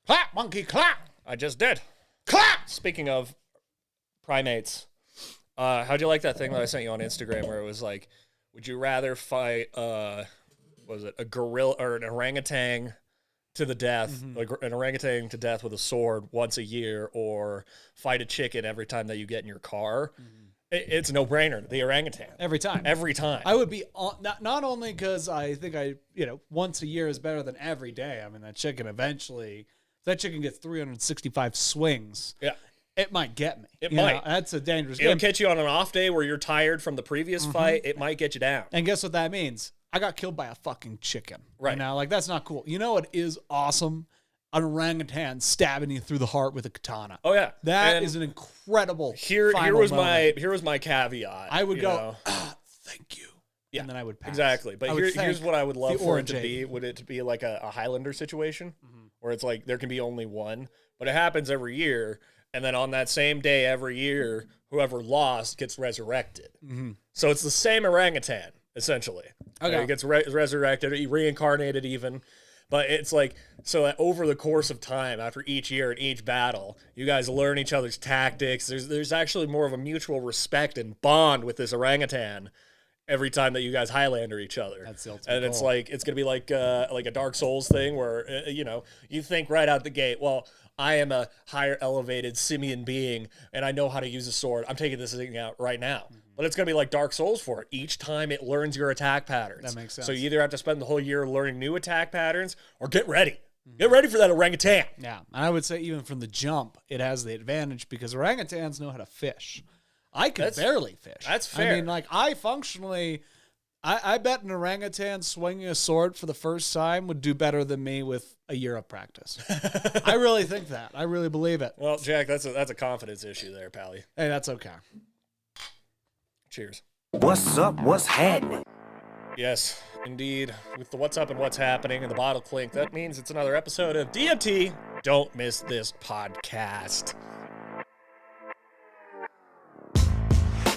Clap, monkey, clap. I just did. Clap. Speaking of primates, how'd you like that thing that I sent you on Instagram where it was like, would you rather fight, was it a gorilla or an orangutan to the death, like an orangutan to death with a sword once a year, or fight a chicken every time that you get in your car? It's a no-brainer. The orangutan. Every time. Every time. I would be, not only because I think once a year is better than every day. I mean, that chicken eventually, if that chicken gets 365 swings. Yeah. It might get me. It might. That's a dangerous It'll game. catch you on an off day where you're tired from the previous fight. It might get you down. And guess what that means? I got killed by a fucking chicken. Right. Now, like, that's not cool. You know what is awesome? An orangutan stabbing you through the heart with a katana. Oh yeah, That is an incredible. Here was moment. my caveat. I would go, thank you. Yeah, and then I would pass. Exactly. But here's what I would love for it to orangey. be. Would it to be like a Highlander situation where it's like there can be only one, but it happens every year, and then on that same day every year, whoever lost gets resurrected. So it's the same orangutan essentially. Okay. He gets resurrected, he reincarnated even. But it's like, so that over the course of time, after each year and each battle, you guys learn each other's tactics. There's actually more of a mutual respect and bond with this orangutan every time that you guys Highlander each other. That's the ultimate and it's goal. like, it's going to be like a Dark Souls thing where, you think right out the gate, well, I am a higher elevated simian being, and I know how to use a sword. I'm taking this thing out right now. But it's going to be like Dark Souls for it. Each time it learns your attack patterns. That makes sense. So you either have to spend the whole year learning new attack patterns or get ready. Get ready for that orangutan. Yeah. And I would say even from the jump, it has the advantage because orangutans know how to fish. I can barely fish. That's fair. I mean, like, I functionally, I bet an orangutan swinging a sword for the first time would do better than me with a year of practice. I really think that. I really believe it. Well, Jack, that's a confidence issue there, Pally. Hey, that's okay. Cheers. What's up? What's happening? Yes, indeed. With the what's up and what's happening and the bottle clink, that means it's another episode of DMT. Don't miss this podcast.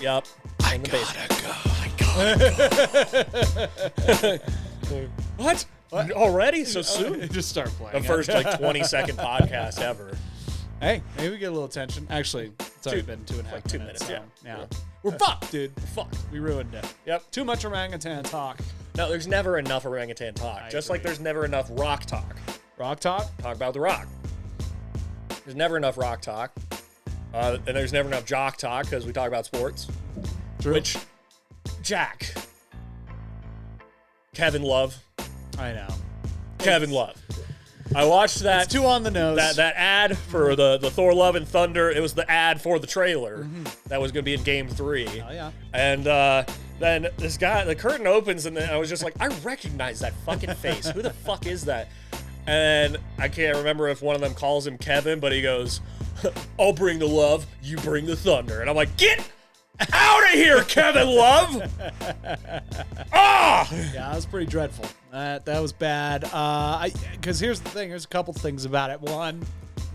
Yup. I gotta go. What? Already? So soon? Just start playing. The first 20-second podcast ever. Hey, maybe we get a little attention. Actually, it's already been 2.5 2 minutes. minutes, So, yeah. We're fucked, dude. Fuck. We ruined it. Yep. Too much orangutan talk. No, there's never enough orangutan talk. Just like there's never enough rock talk. Rock talk? Talk about the rock. There's never enough rock talk. And there's never enough jock talk because we talk about sports. True. Which, Jack. Kevin Love. I know. Kevin Love. I watched that. It's too on the nose. That ad for the Thor Love and Thunder. It was the ad for the trailer that was going to be in Game 3. Oh, yeah. And then this guy, the curtain opens, and then I was just like, I recognize that fucking face. Who the fuck is that? And I can't remember if one of them calls him Kevin, but he goes, I'll bring the love, you bring the thunder. And I'm like, get out of here, Kevin Love! Ah! Yeah, that was pretty dreadful. That was bad. Because here's the thing. There's a couple things about it. One,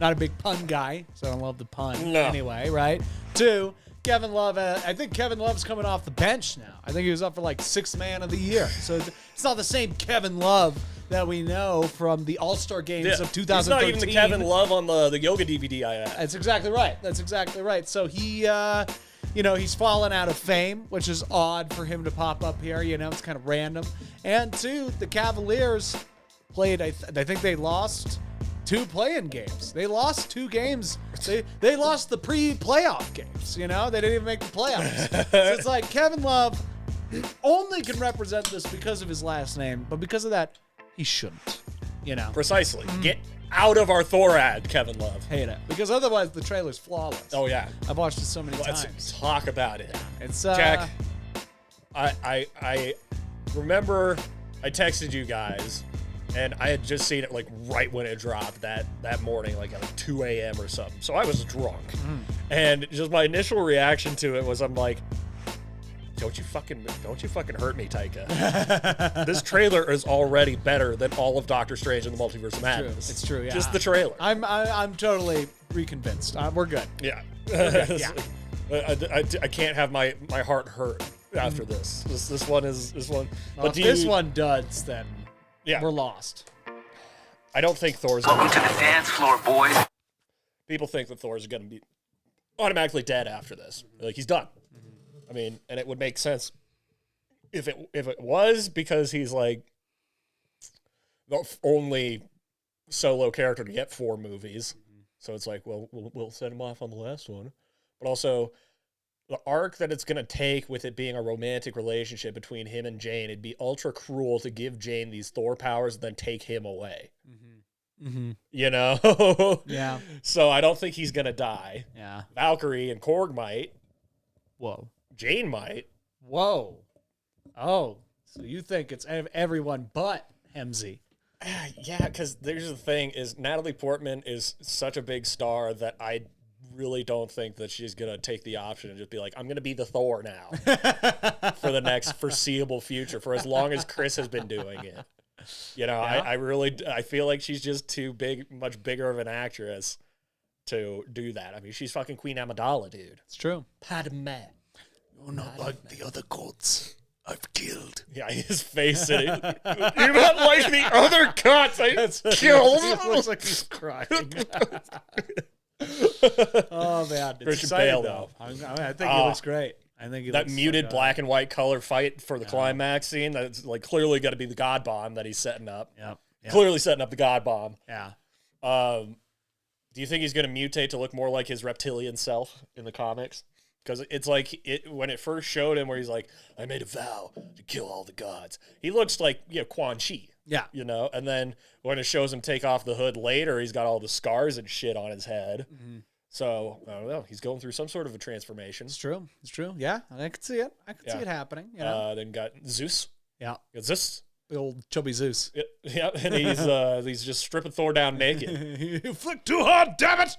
not a big pun guy, so I don't love the pun anyway, right? Two, Kevin Love, I think Kevin Love's coming off the bench now. I think he was up for like 6th man of the year. So it's not the same Kevin Love that we know from the All-Star games of 2013. He's not even the Kevin Love on the yoga DVD I had. That's exactly right. That's exactly right. So he, he's fallen out of fame, which is odd for him to pop up here. It's kind of random. And two, the Cavaliers played, I think they lost 2 play-in games. They lost 2 games. They lost the pre-playoff games, They didn't even make the playoffs. So it's like Kevin Love only can represent this because of his last name, but because of that, he shouldn't, Precisely. Get out of our Thor ad, Kevin Love. Hate it. Because otherwise the trailer's flawless. Oh, yeah. I've watched it so many Let's times. talk about it. It's Jack, I remember I texted you guys, and I had just seen it like right when it dropped that morning, like at 2 a.m. or something. So I was drunk. And just my initial reaction to it was I'm like, don't you fucking hurt me, Taika. This trailer is already better than all of Doctor Strange and the Multiverse of Madness. It's true, yeah. Just the trailer. I'm totally reconvinced. We're good. Yeah. Yeah. I can't have my heart hurt after this. This one. Well, if this one duds, then we're lost. I don't think Thor's Welcome gonna to the dance floor, boys. People think that Thor's going to be automatically dead after this. Like, he's done. I mean, and it would make sense if it was, because he's like the only solo character to get 4 movies. So it's like, well, we'll send him off on the last one. But also, the arc that it's going to take with it being a romantic relationship between him and Jane, it'd be ultra cruel to give Jane these Thor powers and then take him away. You know? Yeah. So I don't think he's going to die. Yeah. Valkyrie and Korg might. Whoa. Jane might. Whoa. Oh, so you think it's everyone but Hemsey? Yeah, because there's the thing is Natalie Portman is such a big star that I really don't think that she's going to take the option and just be like, I'm going to be the Thor now for the next foreseeable future, for as long as Chris has been doing it. You know, Yeah. I feel like she's just too big, much bigger of an actress to do that. I mean, she's fucking Queen Amidala, dude. It's true. Padme. You're not like the other gods I've killed. Yeah, his face in it. You're not like the other cuts I killed. It looks like he's crying. Oh man, it's Christian exciting, Bale, though. I think he looks great. I think he that looks muted like black and white color fight for the climax scene. That's like clearly got to be the God Bomb that he's setting up. Yeah. Clearly setting up the God Bomb. Yeah. Do you think he's going to mutate to look more like his reptilian self in the comics? Because it's like when it first showed him where he's like, I made a vow to kill all the gods. He looks like, Quan Chi. Yeah. You know, and then when it shows him take off the hood later, he's got all the scars and shit on his head. So, I don't know. He's going through some sort of a transformation. It's true. It's true. Yeah. I can see it. I can see it happening. You know? Then got Zeus. Yeah. Got Zeus. The old chubby Zeus. Yeah, and he's just stripping Thor down naked. You flick too hard, damn it!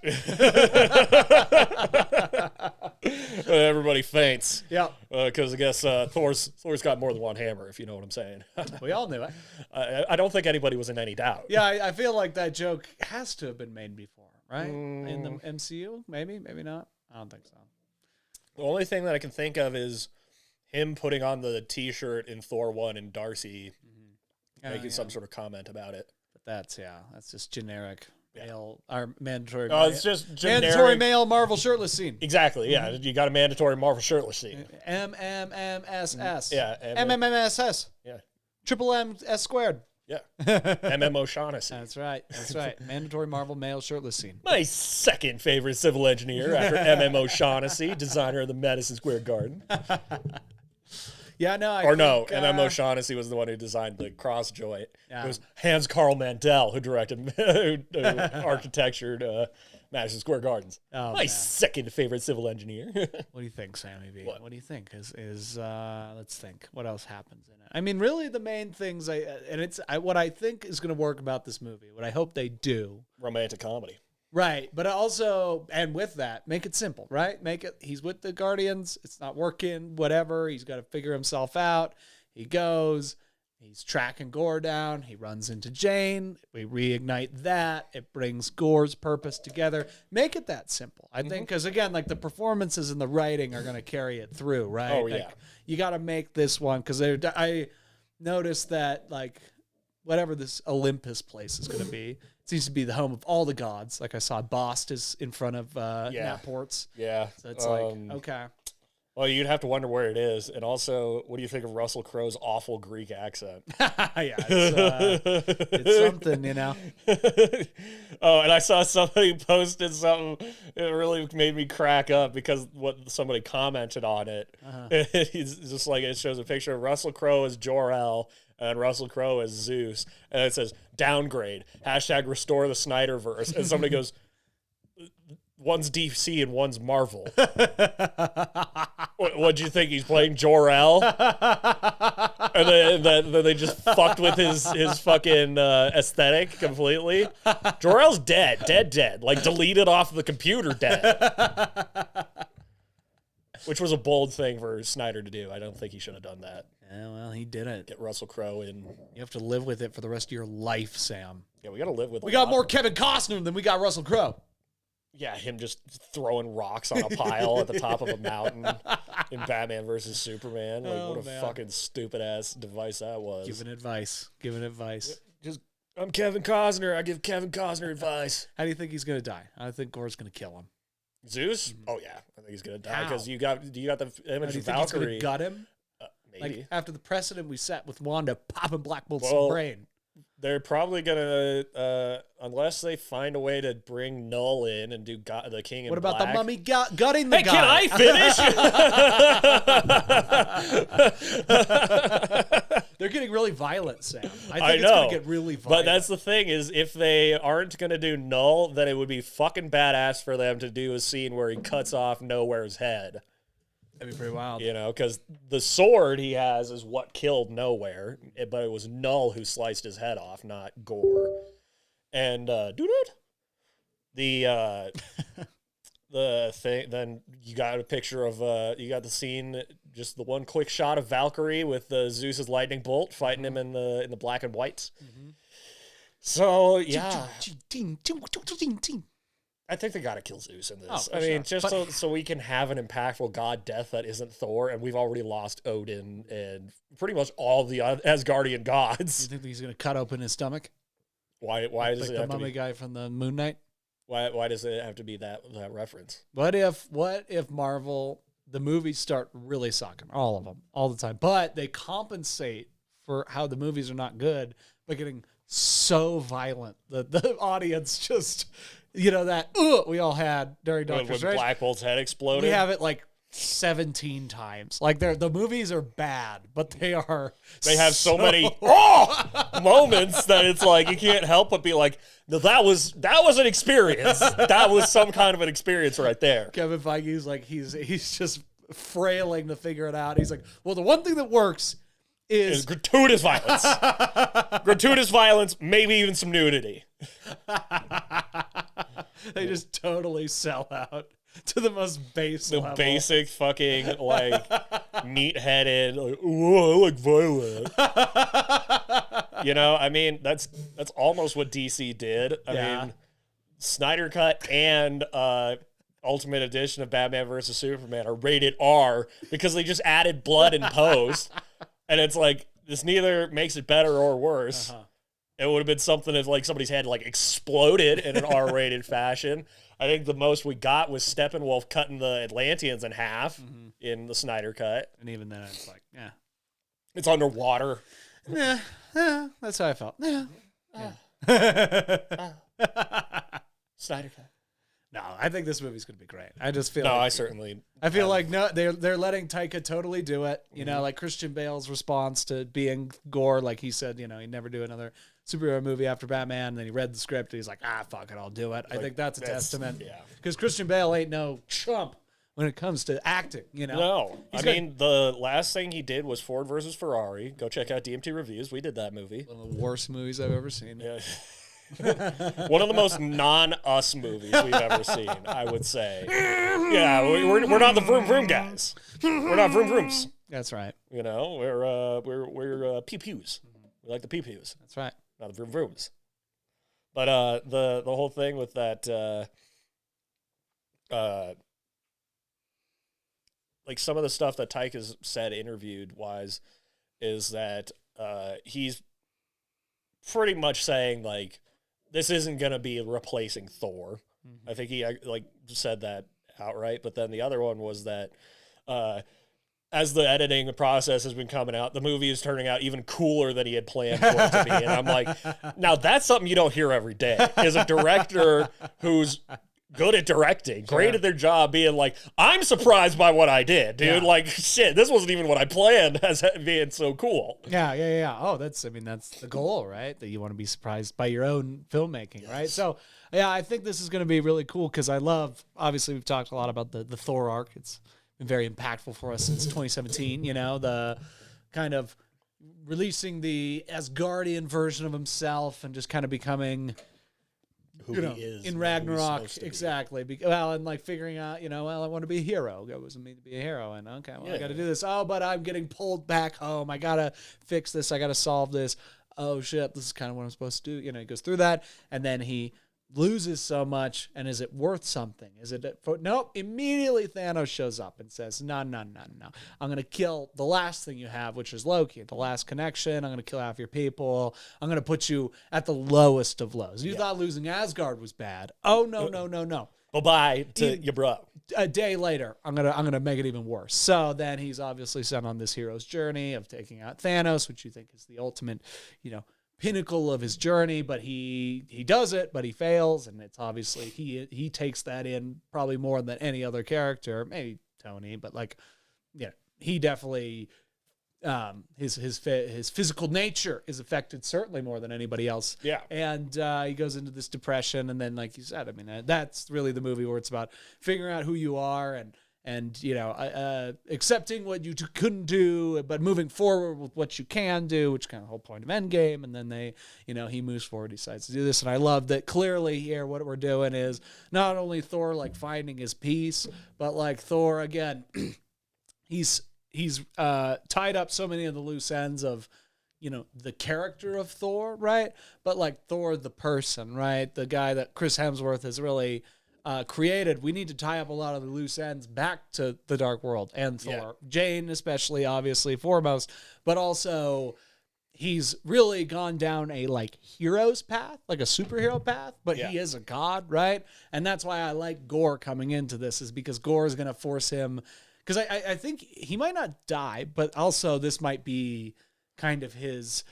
Everybody faints. Yeah. Because I guess Thor's got more than one hammer, if you know what I'm saying. We all knew it. I don't think anybody was in any doubt. Yeah, I feel like that joke has to have been made before, right? In the MCU? Maybe not. I don't think so. The only thing that I can think of is him putting on the T-shirt in Thor 1 and Darcy making some sort of comment about it. But that's just generic male, or mandatory. Oh, it's just generic. Mandatory male Marvel shirtless scene. Exactly, yeah. You got a mandatory Marvel shirtless scene. MMMSS. Yeah. MMMSS. Yeah. Triple M S squared. Yeah. MM O'Shaughnessy. That's right. Mandatory Marvel male shirtless scene. My second favorite civil engineer after MM O'Shaughnessy, designer of the Madison Square Garden. Yeah, no. MM O'Shaughnessy was the one who designed the cross joint. Yeah. It was Hans Carl Mandel who directed, who architectured Madison Square Gardens. Oh, My second favorite civil engineer. What do you think, Sammy B? What? What do you think? Let's think. What else happens in it? I mean, really, the main things what I think is going to work about this movie. What I hope they do. Romantic comedy. Right, but also, and with that, make it simple, right? He's with the Guardians, it's not working, whatever, he's got to figure himself out. He goes, he's tracking Gore down, he runs into Jane, we reignite that, it brings Gore's purpose together. Make it that simple, I think, because again, like the performances and the writing are going to carry it through, right? Oh, like, yeah. You got to make this one, because I noticed that, like, whatever this Olympus place is going to be, seems to be the home of all the gods. Like I saw Bost is in front of Natports. Yeah. So it's like, okay. Well, you'd have to wonder where it is. And also, what do you think of Russell Crowe's awful Greek accent? Yeah, it's something, you know. Oh, and I saw somebody posted something. It really made me crack up because what somebody commented on it. It's just like it shows a picture of Russell Crowe as Jor-El and Russell Crowe as Zeus, and it says downgrade #restore the Snyderverse, and somebody goes, one's DC and one's Marvel. What'd you think? He's playing Jor-El? And then they just fucked with his fucking aesthetic completely. Jor-El's dead. Like, deleted off the computer, dead. Which was a bold thing for Snyder to do. I don't think he should have done that. Yeah, well, he didn't. Get Russell Crowe in. You have to live with it for the rest of your life, Sam. Yeah, we got to live with it. We got more Kevin Costner than we got Russell Crowe. Yeah, him just throwing rocks on a pile at the top of a mountain in Batman versus Superman. Like, what a fucking stupid ass device that was. Giving advice. Just I'm Kevin Costner. I give Kevin Costner advice. How do you think he's going to die? I think Gor's going to kill him. Zeus? Oh yeah, I think he's gonna die How? because you got the image Do you of think he's Valkyrie. going to gut him? Maybe Like after the precedent we set with Wanda popping Black Bolt's Well, brain. they're probably gonna unless they find a way to bring Null in and do the King in What about Black. the mummy gutting the Hey, guy? can I finish? They're getting really violent, Sam. I think I it's know. going to get really violent. But that's the thing is, if they aren't gonna do Null, then it would be fucking badass for them to do a scene where he cuts off Nowhere's head. That'd be pretty wild. You know, because the sword he has is what killed Nowhere, but it was Null who sliced his head off, not Gore. And the thing. Then you got a picture of you got the scene, just the one quick shot of Valkyrie with Zeus's lightning bolt fighting him in the black and whites. So yeah. I think they gotta kill Zeus in this. Oh, I mean, sure. just so we can have an impactful god death that isn't Thor, and we've already lost Odin and pretty much all the Asgardian You gods. think he's going to cut open his stomach? Why does Like it the have to mummy be? guy from the Moon Knight? Why does it have to be that reference? What if Marvel, the movies start really sucking, all of them, all the time, but they compensate for how the movies are not good by getting so violent that the audience just, that we all had during Doctor When Strange. Black Bolt's head exploded. We have it like 17 times. Like the movies are bad, but they have so many moments that it's like you can't help but be like, no, that was an experience. That was some kind of an experience right there. Kevin Feige's like he's just frailing to figure it out. He's like, well, the one thing that works Is is gratuitous violence. Gratuitous violence, maybe even some nudity. they just totally sell out to the most base The level. basic fucking like meat-headed like, oh, I like violence. I mean, that's almost what DC did. I mean, Snyder Cut and Ultimate Edition of Batman vs. Superman are rated R because they just added blood in post. And it's like, this neither makes it better or worse. It would have been something if like somebody's head like exploded in an R-rated fashion. I think the most we got was Steppenwolf cutting the Atlanteans in half in the Snyder Cut. And even then, it's like, It's underwater. yeah, that's how I felt. Yeah. Snyder Cut. No, I think this movie's gonna be great. I just feel No, like, I certainly. I feel like no, they're letting Taika totally do it. Like Christian Bale's response to being Gore, like he said, he'd never do another superhero movie after Batman. And then he read the script and he's like, fuck it, I'll do it. I think that's a testament. Yeah. Because Christian Bale ain't no chump when it comes to acting. No, He's I got- mean the last thing he did was Ford versus Ferrari. Go check out DMT reviews. We did that movie. One of the worst movies I've ever seen. Yeah. One of the most non-us movies we've ever seen, I would say. Yeah, we're not the vroom vroom guys. We're not vroom vrooms. That's right. We're pew pews. We like the pew pews, That's right. not the vroom vrooms. But the whole thing with that like some of the stuff that Tyke has said interviewed wise is that he's pretty much saying like this isn't going to be replacing Thor. I think he like said that outright. But then the other one was that as the editing process has been coming out, the movie is turning out even cooler than he had planned for it to be. And I'm like, now that's something you don't hear every day. Is a director who's good at directing, great at their job, being like, I'm surprised by what I did, dude. Yeah. Like, shit, this wasn't even what I planned as being so cool. Yeah. Oh, that's the goal, right? That you want to be surprised by your own filmmaking, right? So, yeah, I think this is going to be really cool because obviously we've talked a lot about the Thor arc. It's been very impactful for us since 2017, the kind of releasing the Asgardian version of himself and just kind of becoming Who he is. in who he's Ragnarok, supposed to be. exactly. And like figuring out, I want to be a hero. It wasn't meant to be a hero, and okay, well, I got to do this. Oh, but I'm getting pulled back home. I gotta fix this. I gotta solve this. Oh shit, this is kind of what I'm supposed to do. He goes through that, and then he loses so much, and is it worth something? Is it nope? Immediately Thanos shows up and says, no, I'm gonna kill the last thing you have, which is Loki, the last connection. I'm gonna kill half your people. I'm gonna put you at the lowest of lows. You thought losing Asgard was bad. Oh no. Bye-bye to your bro. A day later, I'm gonna make it even worse. So then he's obviously sent on this hero's journey of taking out Thanos, which you think is the ultimate, pinnacle of his journey. But he does it, but he fails, and it's obviously he takes that in probably more than any other character, maybe Tony, but he definitely his physical nature is affected certainly more than anybody else. Yeah. And he goes into this depression, and then, like you said, I mean, that's really the movie where it's about figuring out who you are and accepting what you couldn't do, but moving forward with what you can do, which kind of the whole point of Endgame. And then he moves forward, decides to do this. And I love that clearly here what we're doing is not only Thor finding his peace, but Thor again, he's tied up so many of the loose ends of, the character of Thor, right? But Thor, the person, right? The guy that Chris Hemsworth has really created. We need to tie up a lot of the loose ends back to the Dark World and Thor. Yeah. Jane, especially, obviously, foremost. But also, he's really gone down a hero's path, like a superhero path, but he is a god, right? And that's why I like Gore coming into this, is because Gore is going to force him. Because I think he might not die, but also this might be kind of his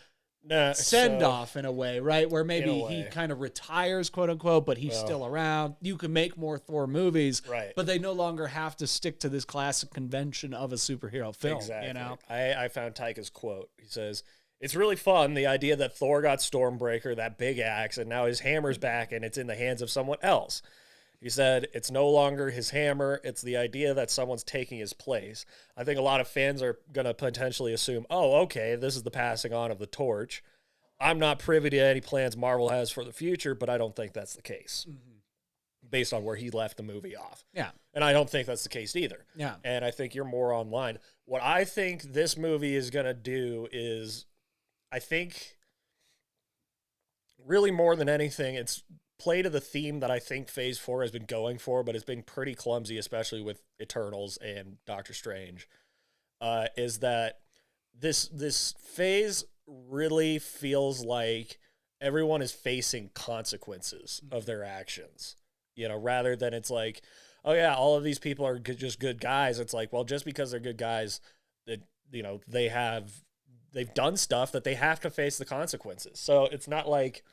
send-off in a way, right? Where maybe he kind of retires, quote unquote, but he's still around. You can make more Thor movies, right? But they no longer have to stick to this classic convention of a superhero film. Exactly. I found Taika's quote. He says, "It's really fun, the idea that Thor got Stormbreaker, that big axe, and now his hammer's back and it's in the hands of someone else." He said, "It's no longer his hammer. It's the idea that someone's taking his place." I think a lot of fans are going to potentially assume, oh, okay, this is the passing on of the torch. I'm not privy to any plans Marvel has for the future, but I don't think that's the case based on where he left the movie off. Yeah. And I don't think that's the case either. Yeah. And I think you're more online. What I think this movie is going to do is, I think, really more than anything, it's play to the theme that I think Phase 4 has been going for, but it's been pretty clumsy, especially with Eternals and Doctor Strange, is that this phase really feels like everyone is facing consequences of their actions, rather than it's like, oh yeah, all of these people are just good guys. It's like, well, just because they're good guys, that they've done stuff that they have to face the consequences. So it's not like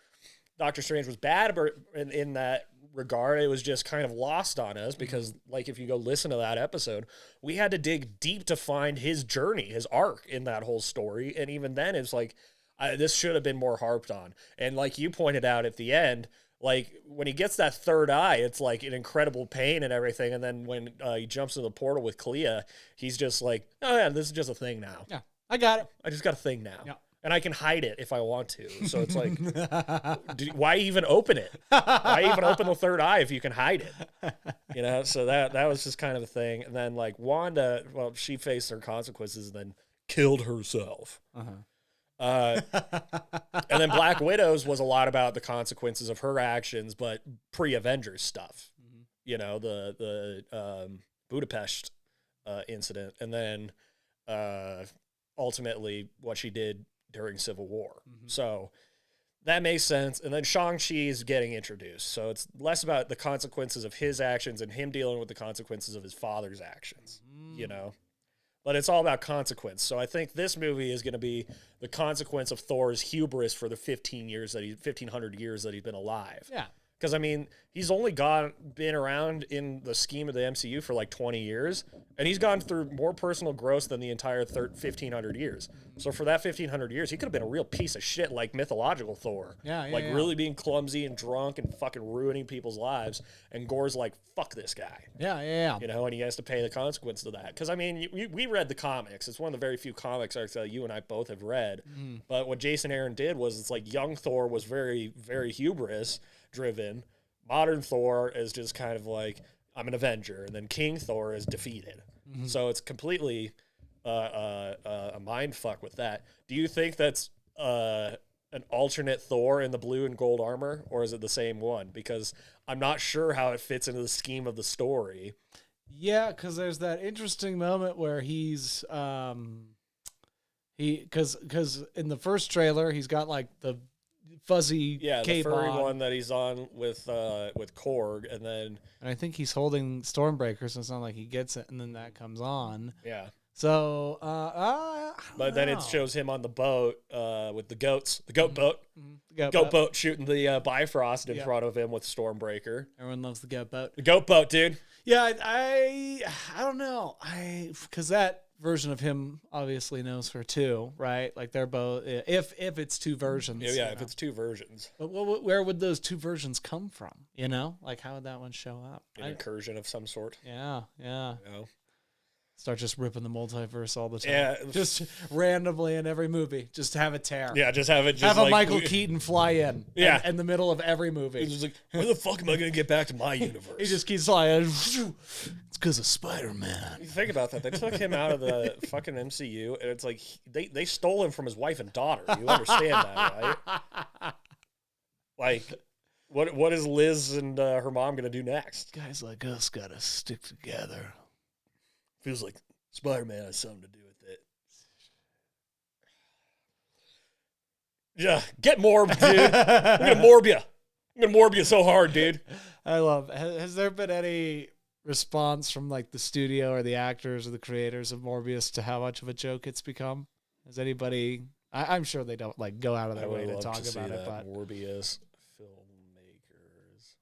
Doctor Strange was bad in that regard. It was just kind of lost on us because, if you go listen to that episode, we had to dig deep to find his journey, his arc in that whole story. And even then, it's like, this should have been more harped on. And like you pointed out at the end, when he gets that third eye, it's like an incredible pain and everything. And then when he jumps into the portal with Clea, he's just like, oh yeah, this is just a thing now. Yeah, I got it. I just got a thing now. Yeah. And I can hide it if I want to. So it's like, why even open it? Why even open the third eye if you can hide it? So that was just kind of a thing. And then Wanda, well, she faced her consequences and then killed herself. And then Black Widow's was a lot about the consequences of her actions, but pre-Avengers stuff. The Budapest incident. And then ultimately what she did during Civil War. So that makes sense. And then Shang-Chi is getting introduced. So it's less about the consequences of his actions and him dealing with the consequences of his father's actions, But it's all about consequence. So I think this movie is going to be the consequence of Thor's hubris for the 1,500 years that he's been alive. Yeah. Because, I mean, he's only been around in the scheme of the MCU for 20 years, and he's gone through more personal growth than the entire 1,500 years. So for that 1,500 years, he could have been a real piece of shit like mythological Thor. Yeah. Really being clumsy and drunk and fucking ruining people's lives. And Gore's like, fuck this guy. Yeah. And he has to pay the consequence of that. Because, I mean, we read the comics. It's one of the very few comics that you and I both have read. But what Jason Aaron did was, it's like young Thor was very, very hubris driven. Modern Thor is just kind of like, I'm an Avenger, and then King Thor is defeated. So it's completely a mind fuck with that. Do you think that's an alternate Thor in the blue and gold armor, or is it the same one? Because I'm not sure how it fits into the scheme of the story. Yeah, because there's that interesting moment where he's because in the first trailer he's got like the fuzzy the cape furry on, one that he's on with Korg, and then I think he's holding Stormbreaker, so it's not like he gets it, and then that comes on. yeah. So, But then it shows him on the boat with the goats, the goat boat, goat boat shooting the Bifrost in front of him with Stormbreaker. Everyone loves the goat boat. The goat boat, dude. Yeah, I don't know. Because that version of him obviously knows her too, right? Like they're both. If it's two versions. Yeah, if it's two versions. But where would those two versions come from? You know, like how would that one show up? An incursion of some sort. Yeah. You know? Start just ripping the multiverse all the time. Yeah. Just randomly in every movie. Just have a tear. Yeah, just have it. Just have a like, Michael Keaton fly in. Yeah. In the middle of every movie. It's just like, where the fuck am I going to get back to my universe? He just keeps flying. It's because of Spider-Man. You think about that. They took him out of the fucking MCU, and it's like they stole him from his wife and daughter. You understand that, right? Like, what is Liz and her mom going to do next? Guys like us got to stick together. Feels like Spider-Man has something to do with it. Yeah, get Morb, dude. I'm going to Morb you. I'm going to Morb you so hard, dude. I love it. Has there been any response from like the studio or the actors or the creators of Morbius to how much of a joke it's become? Has anybody... I'm sure they don't like go out of their way to talk about it, but... Morbius filmmakers.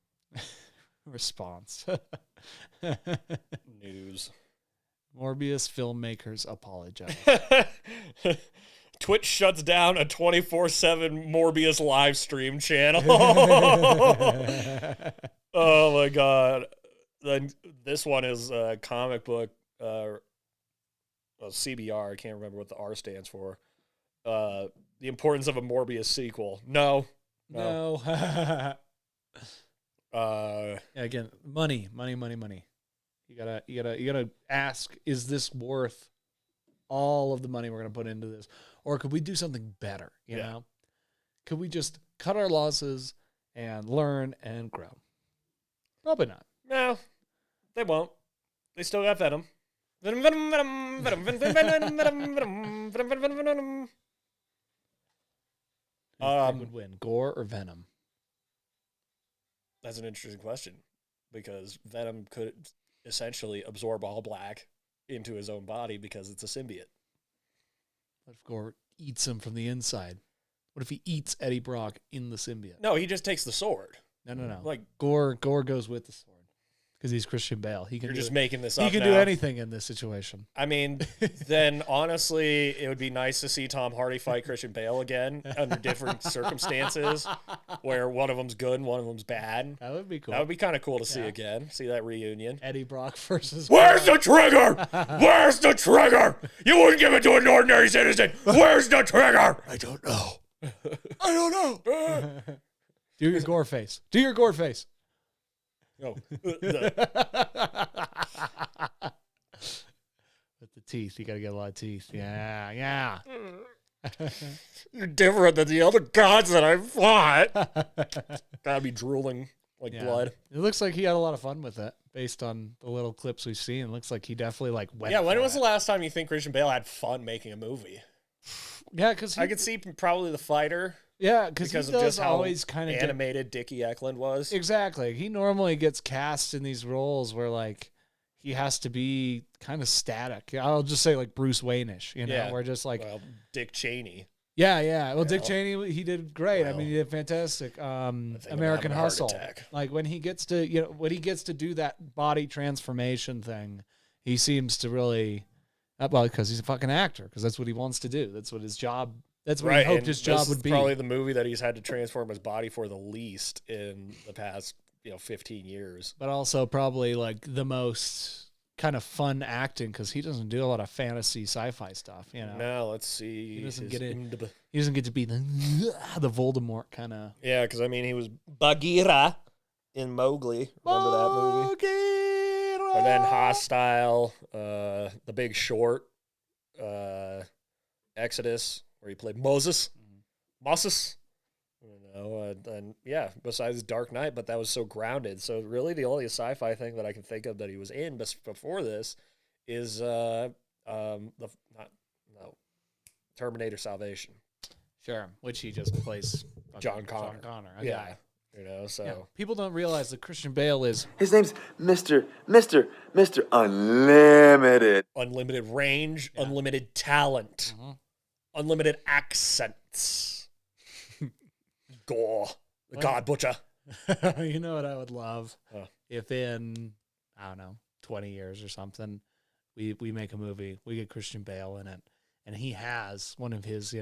Response. News. Morbius filmmakers apologize. Twitch shuts down a 24/7 Morbius live stream channel. Oh my god. Then this one is a comic book CBR, I can't remember what the R stands for. The importance of a Morbius sequel. No. Again, money. You gotta ask, is this worth all of the money we're gonna put into this? Or could we do something better? You know? Could we just cut our losses and learn and grow? Probably not. No, they won't. They still got Venom. Venom. Who would win, Gore or Venom? That's an interesting question, because Venom could essentially absorb all black into his own body because it's a symbiote. What if Gore eats him from the inside? What if he eats Eddie Brock in the symbiote? No, he just takes the sword. No. Like Gore goes with the sword because he's Christian Bale. You're just making this up. He can do anything in this situation. I mean, then honestly, it would be nice to see Tom Hardy fight Christian Bale again under different circumstances, where one of them's good and one of them's bad. That would be cool. That would be kind of cool to see again. See that reunion. Eddie Brock versus. Where's the trigger? Where's the trigger? You wouldn't give it to an ordinary citizen. Where's the trigger? I don't know. I don't know. Do your Gore face. Do your Gore face. Oh. With the teeth. You got to get a lot of teeth. Yeah. You're different than the other gods that I fought. Gotta be drooling like blood. It looks like he had a lot of fun with it based on the little clips we've seen. It looks like he definitely like went. Yeah, when was the last time you think Christian Bale had fun making a movie? Yeah, because I could see probably The Fighter. Yeah, because he of does just how always kind of animated Dickie Eklund was. Exactly. He normally gets cast in these roles where like he has to be kind of static. I'll just say like Bruce Wayne-ish, you know, where just like Dick Cheney. Yeah. Well, Dick Cheney, he did great. I mean, he did fantastic. American Hustle. Like when he gets to, when he gets to do that body transformation thing, he seems to really, well, because he's a fucking actor, because that's what he wants to do. That's what his job. That's what he hoped his job would be. Probably the movie that he's had to transform his body for the least in the past, 15 years. But also probably like the most kind of fun acting, because he doesn't do a lot of fantasy sci-fi stuff. Now let's see. He doesn't get it. He doesn't get to be the Voldemort kind of. Yeah, because I mean, he was Bagheera in Mowgli. Remember that movie? And then Hostile, The Big Short, Exodus, where he played Moses. And yeah, besides Dark Knight, but that was so grounded. So really, the only sci-fi thing that I can think of that he was in before this is Terminator Salvation. Sure, which he just plays John Connor. Okay. Yeah, so Yeah. People don't realize that Christian Bale is His name's Mr. Unlimited. unlimited range, unlimited talent, unlimited accents. Gore, the God Butcher. You know what I would love? Huh. If in, I don't know, 20 years or something, we make a movie, we get Christian Bale in it, and he has one of his,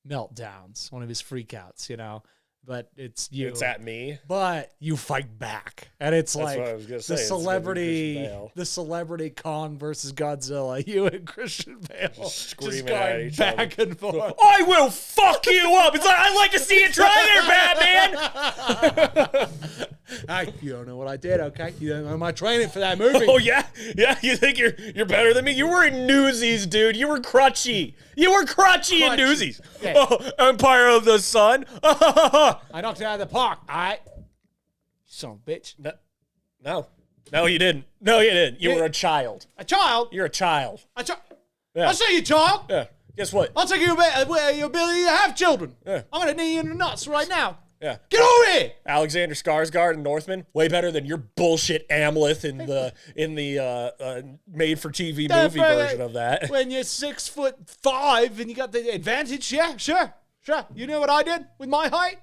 meltdowns, one of his freakouts, but it's you. It's at me. But you fight back. And it's That's like what I was gonna say. the It's gonna be Christian Bale. celebrity Kong versus Godzilla, you and Christian Bale just screaming going at each back other. and forth. I will fuck you up. It's like, I'd like to see you try there, Batman. Hey, you don't know what I did, okay? You don't know my training for that movie. Oh yeah, you think you're better than me? You were in Newsies, dude. You were crutchy. You were crutchy in Newsies. Yeah. Oh, Empire of the Sun. I knocked it out of the park, all right? Son of a bitch. No, you didn't. No, you didn't. You were a child. A child? You're a child. Yeah. I'll say you, child. Yeah. Guess what? I'll take your ability to have children. Yeah. I'm going to knee you in the nuts right now. Yeah. Get over here. Alexander Skarsgård and Northman, way better than your bullshit Amleth in the made-for-TV movie version of that. When you're 6'5" and you got the advantage, yeah, sure. You know what I did with my height?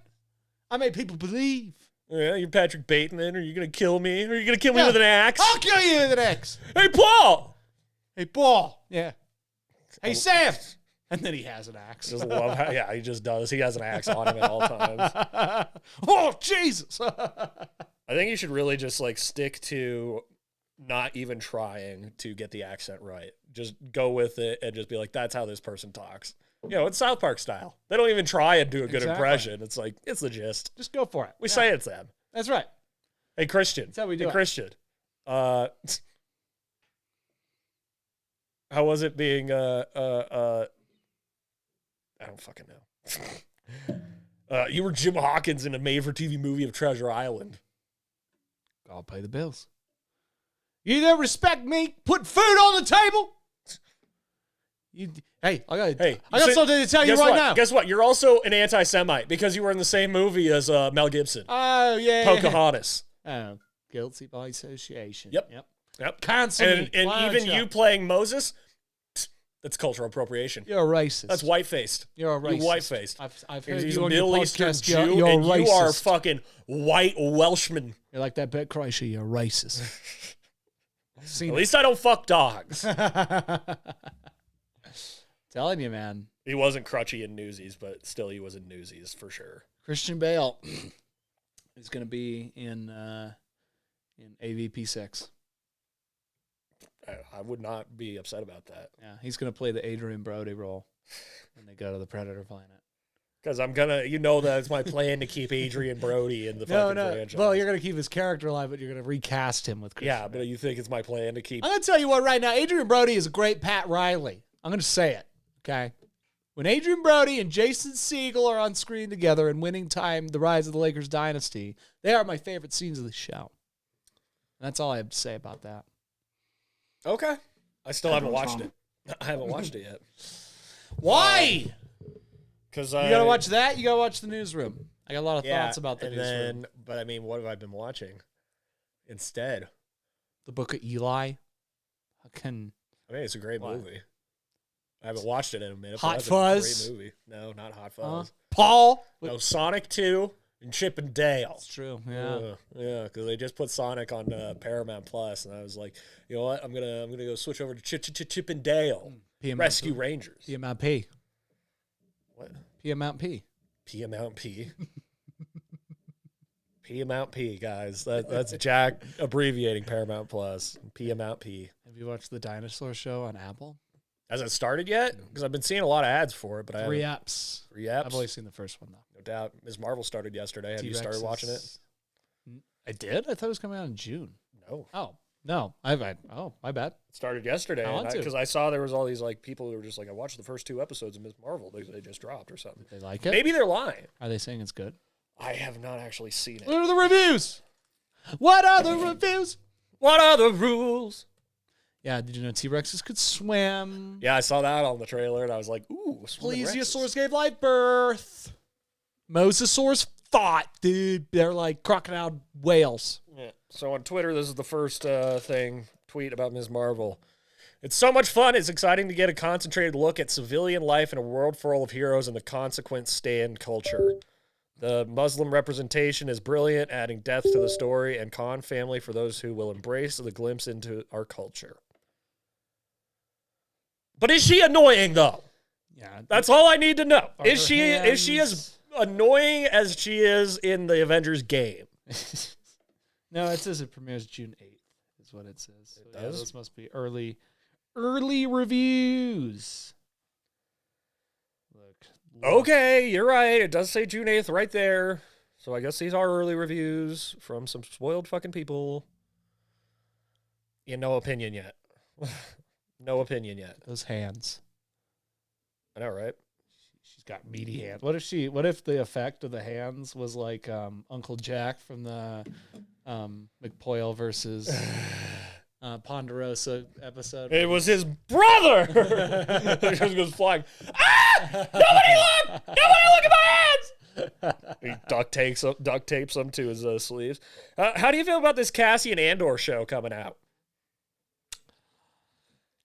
I made people believe. Yeah, you're Patrick Bateman. Are you gonna kill me? Are you gonna kill me with an axe? I'll kill you with an axe. Hey, Paul. Hey, Paul. Yeah. Hey, Sam. And then he has an axe. Just love how, yeah, he just does. He has an axe on him at all times. Oh, Jesus. I think you should really just stick to not even trying to get the accent right. Just go with it and just be like, that's how this person talks. It's South Park style. They don't even try and do a good impression. It's like, it's the gist. Just go for it. We say it's them. That's right. Hey, Christian. That's how we do it. Christian. How was it being I don't fucking know. You were Jim Hawkins in a made-for-TV movie of Treasure Island. I'll pay the bills. You don't respect me? Put food on the table? I got something to tell you right now. Guess what? You're also an anti-Semite because you were in the same movie as Mel Gibson. Oh, yeah. Pocahontas. Oh, guilty by association. Yep. Cancel me. And even you playing Moses, that's cultural appropriation. You're a racist. That's white-faced. You're a racist. You're white-faced. I've heard He's you a on your Middle Eastern podcast. Jew, You're and racist. you are a fucking white Welshman. You're like that Bert Kreischer. You're a racist. At least I don't fuck dogs. Telling you, man. He wasn't crutchy in Newsies, but still he was in Newsies for sure. Christian Bale is going to be in AVP 6. I would not be upset about that. Yeah, he's going to play the Adrian Brody role when they go to the Predator planet. Because I'm going to, that it's my plan to keep Adrian Brody in the fucking franchise. Well, you're going to keep his character alive, but you're going to recast him with Christian Bale. But you think it's my plan to keep... I'm going to tell you what right now. Adrian Brody is a great Pat Riley. I'm going to say it, okay? When Adrian Brody and Jason Segel are on screen together in Winning Time, The Rise of the Lakers Dynasty, they are my favorite scenes of the show. And that's all I have to say about that. Okay. I still haven't watched it. I haven't watched it yet. Why? Because you got to watch that. You got to watch The Newsroom. I got a lot of thoughts about The Newsroom. But I mean, what have I been watching instead? The Book of Eli. It's a great movie. I haven't watched it in a minute. Hot Fuzz. Great movie. No, not Hot Fuzz. Paul. No, Sonic 2 and Chip and Dale. That's true. Yeah. Yeah, because they just put Sonic on Paramount Plus, and I was like, you know what? I'm gonna go switch over to Chip and Dale. Rescue Rangers. PMP. What? PMP. PMP. PMP, guys. That's Jack abbreviating Paramount Plus. PMP. Have you watched the Dinosaur Show on Apple? Has it started yet? Because I've been seeing a lot of ads for it, but I haven't. 3 apps. 3 apps? I've only seen the first one, though. No doubt. Ms. Marvel started yesterday. Have you started watching it? I did? I thought it was coming out in June. No. Oh. No, oh, my bad. It started yesterday. I want to. Because I saw there was all these like people who were just like, I watched the first 2 episodes of Ms. Marvel. They just dropped or something. They like it? Maybe they're lying. Are they saying it's good? I have not actually seen it. What are the reviews? What are the reviews? What are the rules? Yeah, did you know T-Rexes could swim? Yeah, I saw that on the trailer, and I was like, ooh, swimming Rexes. Plesiosaurs gave life birth. Mosasaurs fought, dude. They're like crocodile whales. Yeah. So on Twitter, this is the first tweet about Ms. Marvel. It's so much fun. It's exciting to get a concentrated look at civilian life in a world full of heroes and the consequent stand culture. The Muslim representation is brilliant, adding depth to the story and Khan family for those who will embrace the glimpse into our culture. But is she annoying, though? Yeah. That's all I need to know. Are Is she as annoying as she is in the Avengers game? No, it says it premieres June 8th, is what it says. So, It does? Those must be early reviews. Look. Okay, you're right. It does say June 8th right there. So I guess these are early reviews from some spoiled fucking people. Yeah, no opinion yet. No opinion yet. Those hands. I know, right? She's got meaty hands. What if the effect of the hands was like Uncle Jack from the McPoyle versus Ponderosa episode? It was his brother! He just goes flying. Ah! Nobody look! Nobody look at my hands! He duct tapes them to his sleeves. How do you feel about this Cassian Andor show coming out?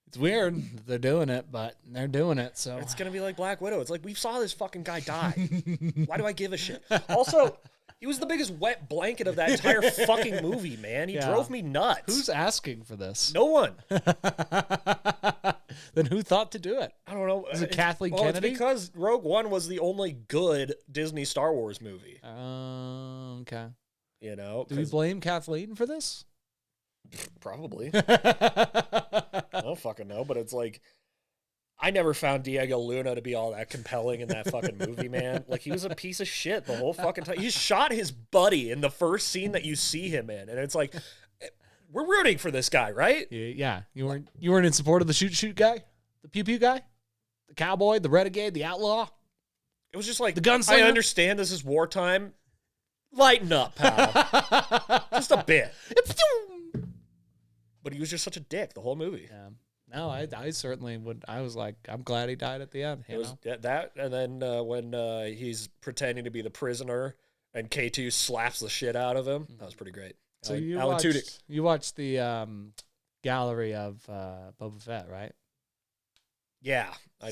It's weird that they're doing it, but they're doing it, so. It's going to be like Black Widow. It's like, we saw this fucking guy die. Why do I give a shit? Also, he was the biggest wet blanket of that entire fucking movie, man. He drove me nuts. Who's asking for this? No one. Then who thought to do it? I don't know. Is it Kathleen Kennedy? It's because Rogue One was the only good Disney Star Wars movie. Okay. You know? Do we blame Kathleen for this? Probably. I don't fucking know, but it's like, I never found Diego Luna to be all that compelling in that fucking movie, man. Like, he was a piece of shit the whole fucking time. He shot his buddy in the first scene that you see him in, and it's like, we're rooting for this guy, right? Yeah. You weren't in support of the shoot guy? The pew guy? The cowboy, the renegade, the outlaw? It was just like, the gunslinger? I understand this is wartime. Lighten up, pal. Just a bit. But he was just such a dick the whole movie. Yeah. No, I certainly would. I was like, I'm glad he died at the end. It was that, and then when he's pretending to be the prisoner and K2 slaps the shit out of him, that was pretty great. So you watched the gallery of Boba Fett, right? Yeah, I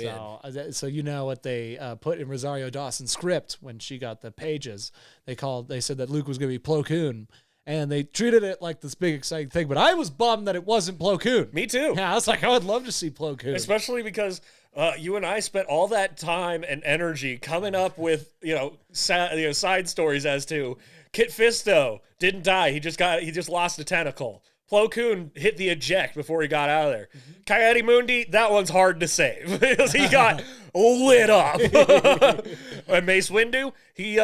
did. So you know what they put in Rosario Dawson's script when she got the pages. They said that Luke was going to be Plo Koon. And they treated it like this big exciting thing, but I was bummed that it wasn't Plo Koon. Me too. Yeah, I was like, I would love to see Plo Koon, especially because you and I spent all that time and energy coming up with side stories as to Kit Fisto didn't die. He just lost a tentacle. Plo Koon hit the eject before he got out of there. Mm-hmm. Coyote Mundi, that one's hard to save because he got lit up. And Mace Windu, he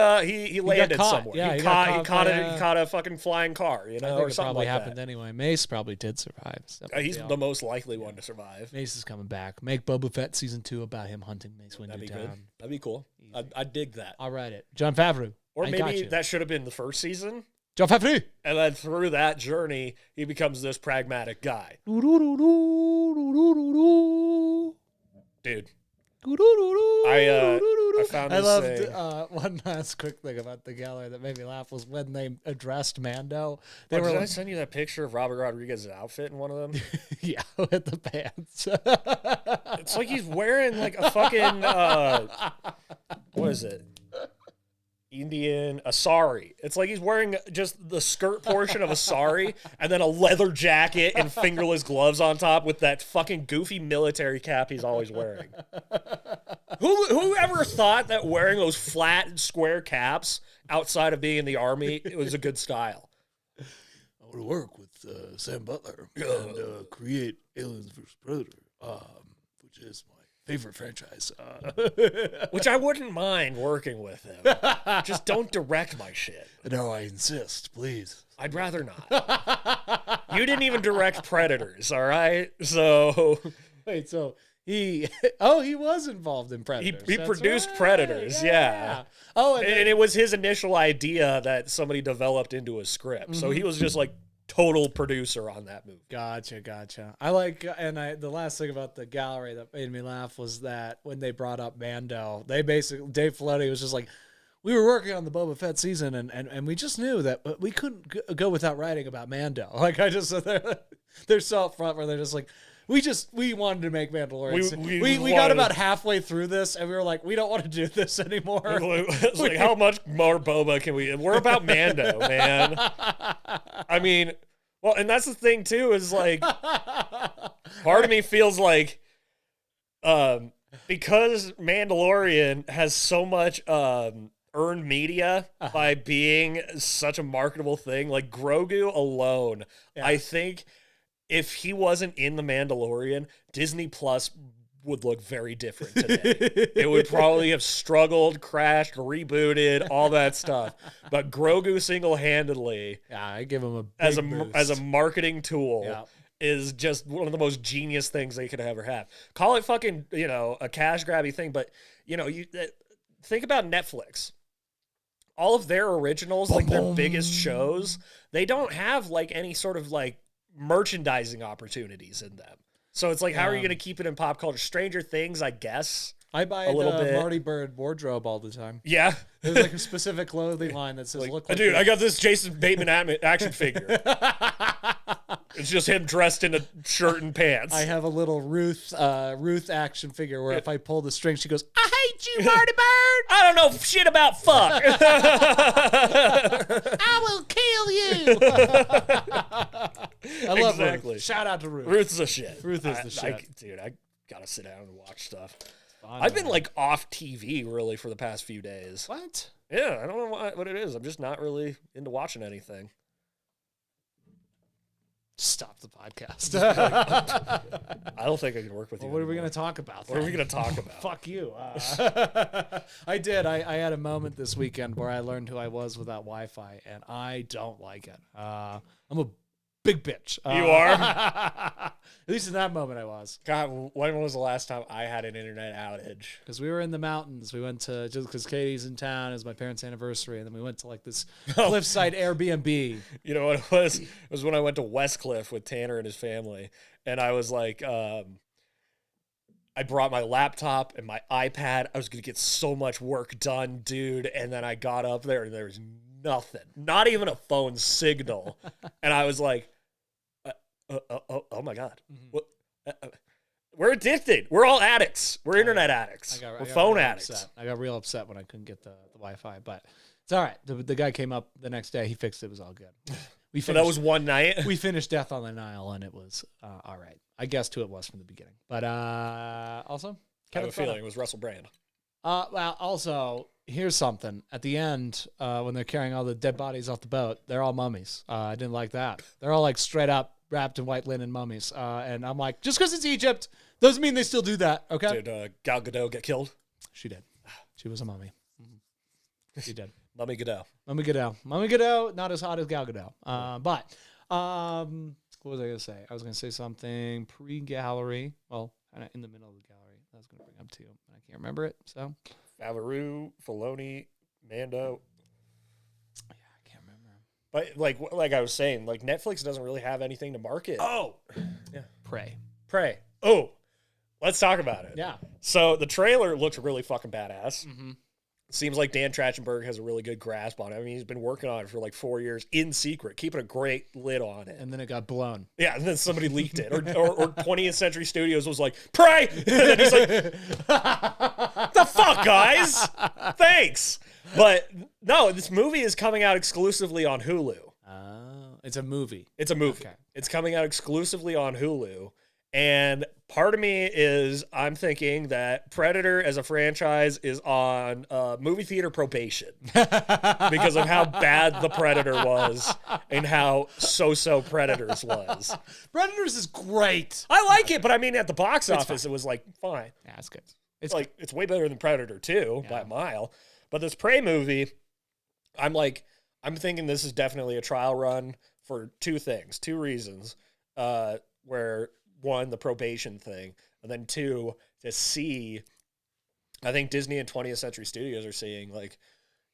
landed somewhere. Yeah, he caught a fucking flying car, I think or it something probably like happened that. Anyway. Mace probably did survive. He's the most likely one to survive. Mace is coming back. Make Boba Fett season 2 about him hunting Mace Windu That'd be down. good. That'd be cool. I'd dig that. I'll write it. John Favreau. Or maybe that should have been the first season. John Favreau. And then through that journey, he becomes this pragmatic guy. Dude. I found this. I loved one last quick thing about the gallery that made me laugh was when they addressed Mando. Did I send you that picture of Robert Rodriguez's outfit in one of them? Yeah, with the pants. It's like he's wearing like a fucking what is it? A sari. It's like he's wearing just the skirt portion of a sari and then a leather jacket and fingerless gloves on top with that fucking goofy military cap he's always wearing. Who ever thought that wearing those flat square caps outside of being in the army, it was a good style? I want to work with Sam Butler and create Aliens vs. Predator, which is my favorite franchise. Which I wouldn't mind working with him. Just don't direct my shit. No, I insist, please. I'd rather not. You didn't even direct Predators, all right? So Wait, so he was involved in Predators. he That's produced right. Predators, yeah. Oh, And it was his initial idea that somebody developed into a script. So he was just like total producer on that movie. Gotcha. I like, the last thing about the gallery that made me laugh was that when they brought up Mando, Dave Filoni was just like, we were working on the Boba Fett season, and we just knew that we couldn't go without writing about Mando. Like, they're so up front where they're just like, we wanted to make Mandalorian. We got about halfway through this, and we were like, we don't want to do this anymore. It's like, how much more Boba can we? We're about Mando, man. I mean, well, and that's the thing too, is like, part of me feels like, because Mandalorian has so much earned media by being such a marketable thing, like Grogu alone, I think if he wasn't in The Mandalorian, Disney Plus would look very different today. It would probably have struggled, crashed, rebooted, all that stuff. But Grogu single-handedly, I give him as a marketing tool, is just one of the most genius things they could ever have. Call it fucking, a cash grabby thing, but you think about Netflix. All of their originals, like their biggest shows, they don't have like any sort of like merchandising opportunities in them. So it's like, how are you going to keep it in pop culture? Stranger Things, I guess. I buy a little bit. Marty Bird wardrobe all the time. Yeah. There's like a specific clothing line that says, look like dude, I got this Jason Bateman action figure. It's just him dressed in a shirt and pants. I have a little Ruth action figure where if I pull the string, she goes, I hate you, Marty Bird. I don't know shit about fuck. I will kill you. I love exactly. Ruth. Shout out to Ruth. Ruth's the shit. Ruth is the shit. Dude, I gotta sit down and watch stuff. I've been like off TV really for the past few days. What? Yeah, I don't know what it is. I'm just not really into watching anything. Stop the podcast. I don't think I can work with you. What are we going to talk about? What are we going to talk about? Fuck you. I did. I had a moment this weekend where I learned who I was without Wi-Fi, and I don't like it. I'm a big bitch. You are? At least in that moment I was. God, when was the last time I had an internet outage? Because we were in the mountains. We went to, just because Katie's in town, it was my parents' anniversary, and then we went to like this cliffside Airbnb. You know what it was? It was when I went to Westcliff with Tanner and his family, and I was like, I brought my laptop and my iPad. I was going to get so much work done, dude. And then I got up there, and there was nothing. Not even a phone signal. And I was like, oh my God. Mm-hmm. We're addicted. We're all addicts. We're internet addicts. We're phone addicts. Upset. I got real upset when I couldn't get the Wi-Fi, but it's all right. The guy came up the next day. He fixed it. It was all good. So that was one night? We finished Death on the Nile, and it was all right. I guessed who it was from the beginning. But also, I have a feeling it was Russell Brand. Well, also, here's something. At the end, when they're carrying all the dead bodies off the boat, they're all mummies. I didn't like that. They're all like straight up wrapped in white linen mummies. And I'm like, just because it's Egypt doesn't mean they still do that, okay? Did Gal Gadot get killed? She did. She was a mummy. Mm-hmm. She did. Mummy Gadot. Mummy Gadot, not as hot as Gal Gadot. But what was I going to say? I was going to say something pre-gallery. Well, kind of in the middle of the gallery. I was going to bring up to you, but I can't remember it. So, Favreau, Filoni, Mando. Yeah, I can't remember. But like I was saying, like Netflix doesn't really have anything to market. Oh, yeah. Prey. Oh, let's talk about it. Yeah. So the trailer looks really fucking badass. Mm-hmm. Seems like Dan Trachtenberg has a really good grasp on it. I mean, he's been working on it for like 4 years in secret, keeping a great lid on it. And then it got blown. Yeah, and then somebody leaked it. Or 20th Century Studios was like, Prey! And then he's like, the fuck, guys? Thanks. But no, this movie is coming out exclusively on Hulu. Oh, it's a movie. It's a movie. Okay. It's coming out exclusively on Hulu. And part of me is I'm thinking that Predator as a franchise is on movie theater probation because of how bad the Predator was and how so-so Predators was. Predators is great. I like it, but I mean, at the box office, it was like fine. Yeah, it's good. It's like it's way better than Predator 2 by a mile. But this Prey movie, I'm thinking this is definitely a trial run for two reasons. Where one, the probation thing, and then two, to see, I think Disney and 20th Century Studios are seeing, like,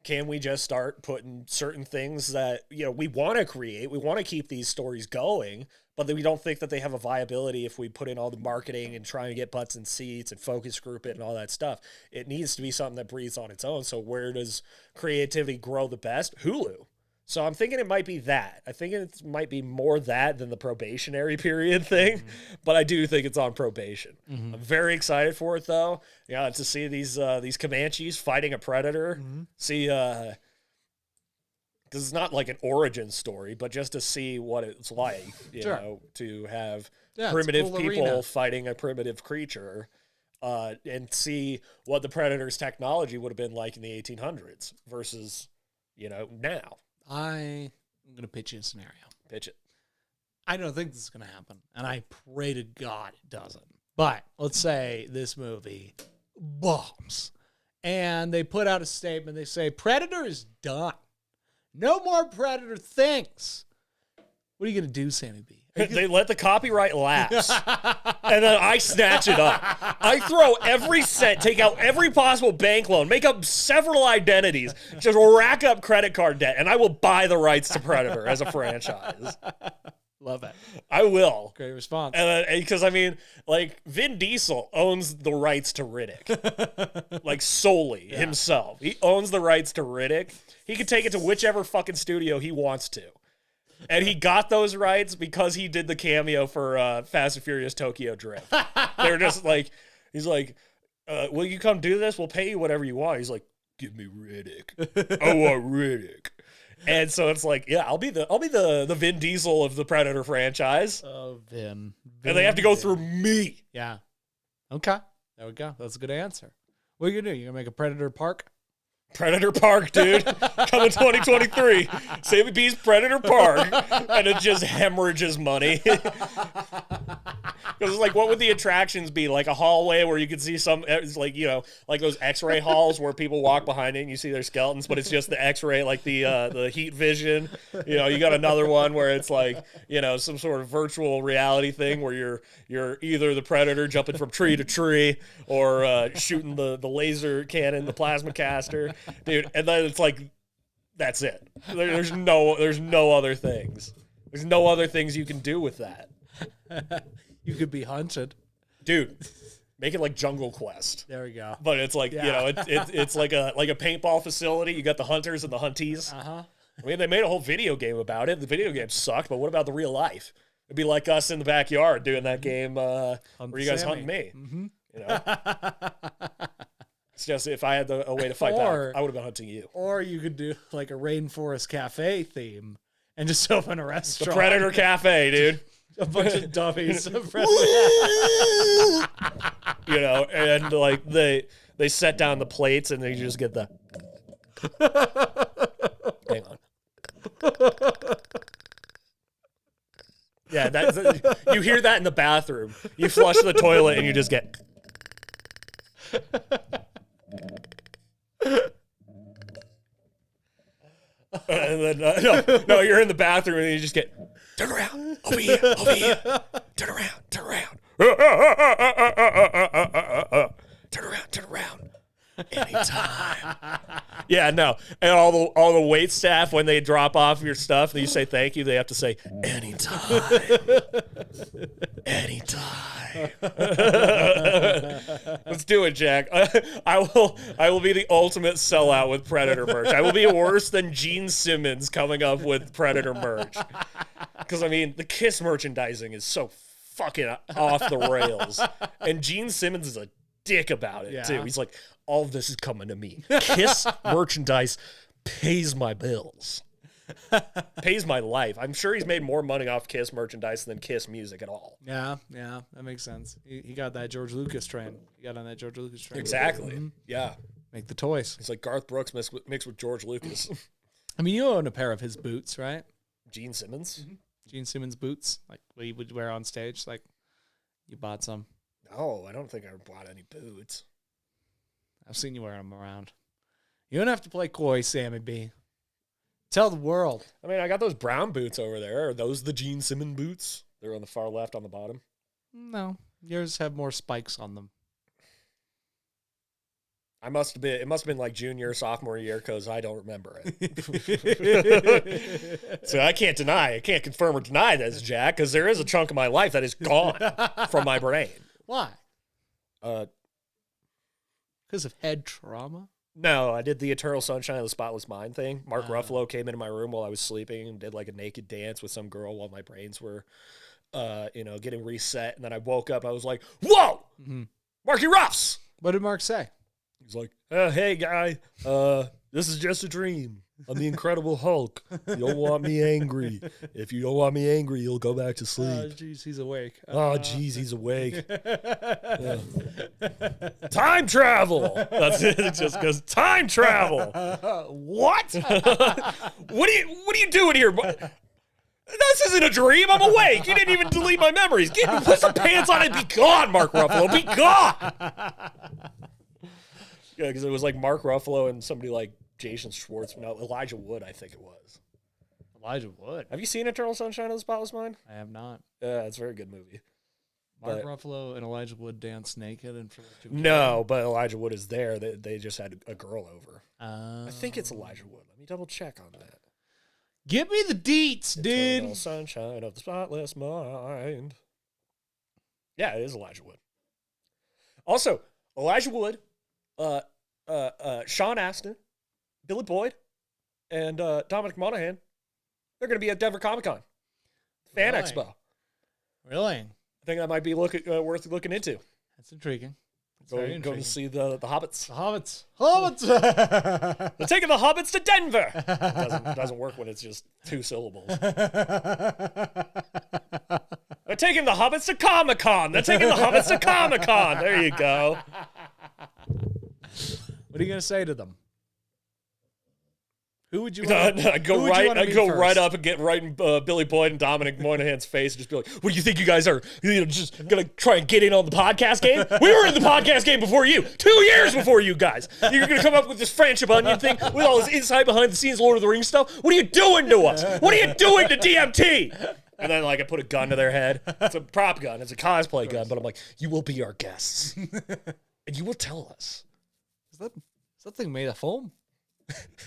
can we just start putting certain things that, you know, we want to create, we want to keep these stories going, but then we don't think that they have a viability if we put in all the marketing and try and get butts and seats and focus group it and all that stuff. It needs to be something that breathes on its own. So where does creativity grow the best? Hulu. So I'm thinking it might be that. I think it might be more that than the probationary period thing, but I do think it's on probation. I'm very excited for it, though. Yeah, to see these Comanches fighting a predator. See, because it's not like an origin story, but just to see what it's like, you know, to have primitive people fighting a primitive creature, and see what the predator's technology would have been like in the 1800s versus, you know, now. I'm going to pitch you a scenario. Pitch it. I don't think this is going to happen, and I pray to God it doesn't. But let's say this movie bombs, and they put out a statement. They say, Predator is done. No more Predator things. What are you going to do, Sammy B? They let the copyright lapse, and then I snatch it up. I throw every cent, take out every possible bank loan, make up several identities, just rack up credit card debt, and I will buy the rights to Predator as a franchise. Love it. I will. Great response. And because, I mean, like, Vin Diesel owns the rights to Riddick. Like, solely himself. He owns the rights to Riddick. He can take it to whichever fucking studio he wants to. And he got those rights because he did the cameo for Fast and Furious Tokyo Drift. They were just like, he's like, will you come do this? We'll pay you whatever you want. He's like, give me Riddick. I want Riddick. And so it's like, yeah, I'll be the Vin Diesel of the Predator franchise. Oh, Vin. And they have to go through me. Yeah. Okay. There we go. That's a good answer. What are you going to do? You going to make a Predator Park? Predator Park, dude. Coming 2023. Sammy B's Predator Park. And it just hemorrhages money. Because, like, what would the attractions be? Like a hallway where you could see some, it's like, you know, like those x-ray halls where people walk behind it and you see their skeletons, but it's just the x-ray, like the heat vision. You know, you got another one where it's like, you know, some sort of virtual reality thing where you're either the Predator jumping from tree to tree or shooting the laser cannon, the plasma caster. Dude, and then it's like, that's it. There's no other things. There's no other things you can do with that. You could be hunted. Dude, make it like Jungle Quest. There we go. But it's like, you know, it's like a paintball facility. You got the hunters and the hunties. Uh-huh. I mean, they made a whole video game about it. The video game sucked, but what about the real life? It'd be like us in the backyard doing that game where you guys hunting me. Mm-hmm. You know? It's just if I had a way to fight back, I would have been hunting you. Or you could do like a Rainforest Cafe theme and just open a restaurant. The Predator Cafe, dude. A bunch of dummies. You know, and like they set down the plates and they just get the hang on. Yeah, you hear that in the bathroom. You flush the toilet and you just get and then no, you're in the bathroom and you just get turn around, over here, turn around, turn around, anytime. Yeah, no, and all the wait staff when they drop off your stuff and you say thank you, they have to say anytime. Let's do it, Jack. I will be the ultimate sellout with Predator merch. I will be worse than Gene Simmons coming up with Predator merch. Because, I mean, the Kiss merchandising is so fucking off the rails. And Gene Simmons is a dick about it, too. He's like, all of this is coming to me. Kiss merchandise pays my bills. Pays my life. I'm sure he's made more money off Kiss merchandise than Kiss music at all. Yeah, that makes sense. He got that George Lucas train. He got on that George Lucas train. Exactly. Mm-hmm. Yeah. Make the toys. It's like Garth Brooks mixed with George Lucas. I mean, you own a pair of his boots, right? Gene Simmons? Mm-hmm. Gene Simmons boots, like what he would wear on stage. Like, you bought some. No, I don't think I ever bought any boots. I've seen you wearing them around. You don't have to play coy, Sammy B. Tell the world. I mean, I got those brown boots over there. Are those the Gene Simmons boots? They're on the far left on the bottom. No, yours have more spikes on them. It must have been like junior, sophomore year because I don't remember it. So I can't confirm or deny this, Jack, because there is a chunk of my life that is gone from my brain. Why? Because of head trauma? No, I did the Eternal Sunshine of the Spotless Mind thing. Mark Ruffalo came into my room while I was sleeping and did like a naked dance with some girl while my brains were, getting reset. And then I woke up. I was like, "Whoa, Marky Ruffs!" What did Mark say? He's like, "Hey guy, this is just a dream. I'm the Incredible Hulk. You don't want me angry. If you don't want me angry, you'll go back to Oh, sleep." jeez, he's awake. He's awake. Yeah. Time travel. That's it. It just goes time travel. What? What are you doing here? This isn't a dream. I'm awake. You didn't even delete my memories. Put some pants on and be gone, Mark Ruffalo. Be gone. Yeah, because it was like Mark Ruffalo and somebody like Jason Schwartzman. No, Elijah Wood, I think it was. Elijah Wood. Have you seen Eternal Sunshine of the Spotless Mind? I have not. Yeah, it's a very good movie. Mark Ruffalo and Elijah Wood dance naked in front of No, but Elijah Wood is there. They just had a girl over. I think it's Oh. Elijah Wood. Let me double check on that. Give me the deets, Eternal dude. Sunshine of the Spotless Mind. Yeah, it is Elijah Wood. Also, Elijah Wood, Sean Astin, Billy Boyd, and Dominic Monaghan. They're going to be at Denver Comic Con Fan Really? Expo. Really? I think that might be worth looking into. That's intriguing. That's very Go intriguing. to see the Hobbits. The Hobbits. Hobbits! They're taking the Hobbits to Denver. Doesn't work when it's just two syllables. They're taking the Hobbits to Comic Con. They're taking the Hobbits to Comic Con. There you go. What are you going to say to them? Who would you I'd go right up and get right in Billy Boyd and Dominic Moynihan's face and just be like, "What do you think you guys are just gonna try and get in on the podcast game? We were in the podcast game before you, 2 years before you guys. You're gonna come up with this friendship onion thing with all this inside behind the scenes Lord of the Rings stuff. What are you doing to us? What are you doing to DMT?" And then like I put a gun to their head. It's a prop gun. It's a cosplay gun. But I'm like, "You will be our guests, and you will tell us." Is that thing made of foam?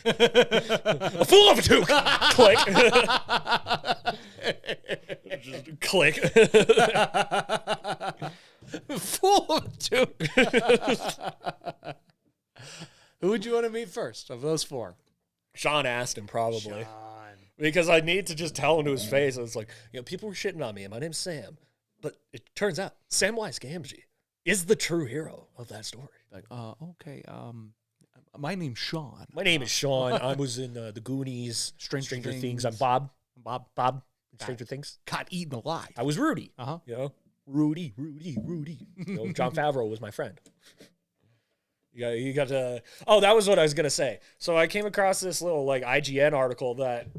A fool of a toque. Click. Just click. Fool of two. Who would you want to meet first of those four? Sean Astin, probably. Because I need to just tell him to his face. It's like, people were shitting on me, and my name's Sam. But it turns out Samwise Gamgee is the true hero of that story. Like, okay, my name's Sean. My name is Sean. I was in The Goonies, Stranger Things. I'm Bob. Bob. Stranger Things. Got eaten alive. I was Rudy. Uh-huh. Rudy. John Favreau was my friend. You got to. Oh, that was what I was gonna say. So I came across this little IGN article that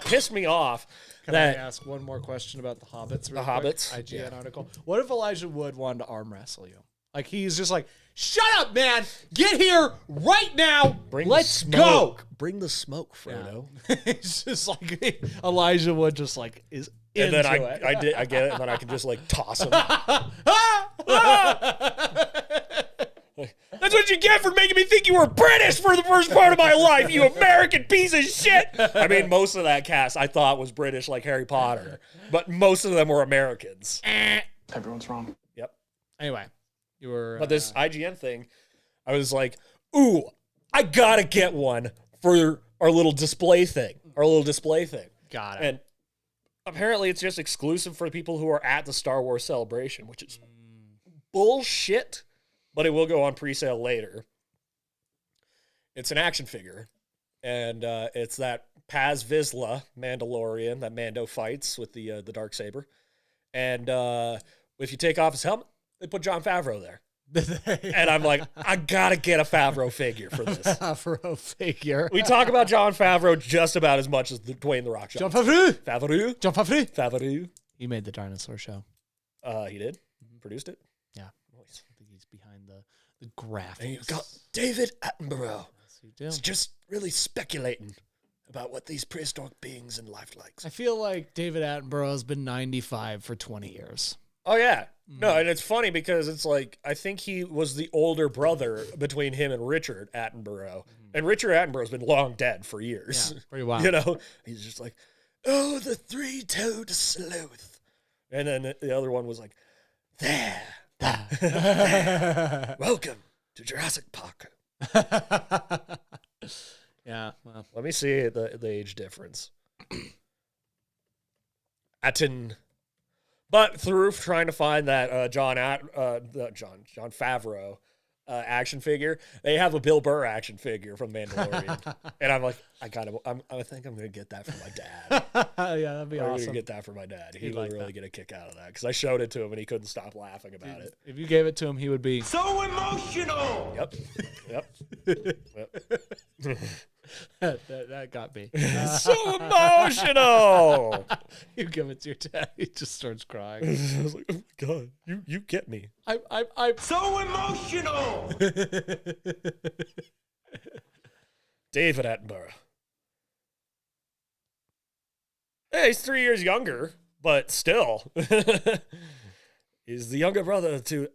pissed me off. Can I ask one more question about the Hobbits? The Hobbits? IGN article. What if Elijah Wood wanted to arm wrestle you? Like he's just like, "Shut up, man! Get here right now! Let's go!" Bring the smoke, Frodo. Yeah. It's just like Elijah Wood just is And into then it. I get it, and then I can just toss him. That's what you get for making me think you were British for the first part of my life, you American piece of shit. I mean, most of that cast I thought was British, like Harry Potter, but most of them were Americans. Everyone's wrong. Yep. Anyway, you were. But this IGN thing, I was like, ooh, I gotta get one for our little display thing. Got it. And apparently it's just exclusive for people who are at the Star Wars Celebration, which is bullshit. But it will go on pre-sale later. It's an action figure, and it's that Paz Vizsla Mandalorian that Mando fights with the Darksaber. And if you take off his helmet, they put Jon Favreau there. And I'm like, I gotta get a Favreau figure for this. Favreau figure. We talk about Jon Favreau just about as much as Dwayne The Rock Jon Johnson. Favreau. Favreau. He made the dinosaur show. He did? Produced it? Yeah. Nice. I think he's behind the graphics. And you've got David Attenborough. Yes, you do. It's just really speculating about what these prehistoric beings in life like. I feel like David Attenborough has been 95 for 20 years. Oh, yeah. No, and it's funny because it's like, I think he was the older brother between him and Richard Attenborough. And Richard Attenborough's been long dead for years. Yeah, pretty wild. You know? He's just like, oh, the three-toed sloth. And then the other one was like, there. Welcome to Jurassic Park. Yeah, well. Let me see the age difference. But through trying to find that John Favreau action figure, they have a Bill Burr action figure from Mandalorian, and I'm like, I think I'm gonna get that for my dad. Yeah, that'd be I'm awesome. gonna get that for my dad. He He'd would like really that. get a kick out of that because I showed it to him and he couldn't stop laughing about it. If you gave it to him, he would be So emotional! Yep. that got me. So emotional. You give it to your dad, he just starts crying. I was like, oh my god, you get me. I So emotional! David Attenborough. Hey, he's 3 years younger, but still. He's the younger brother to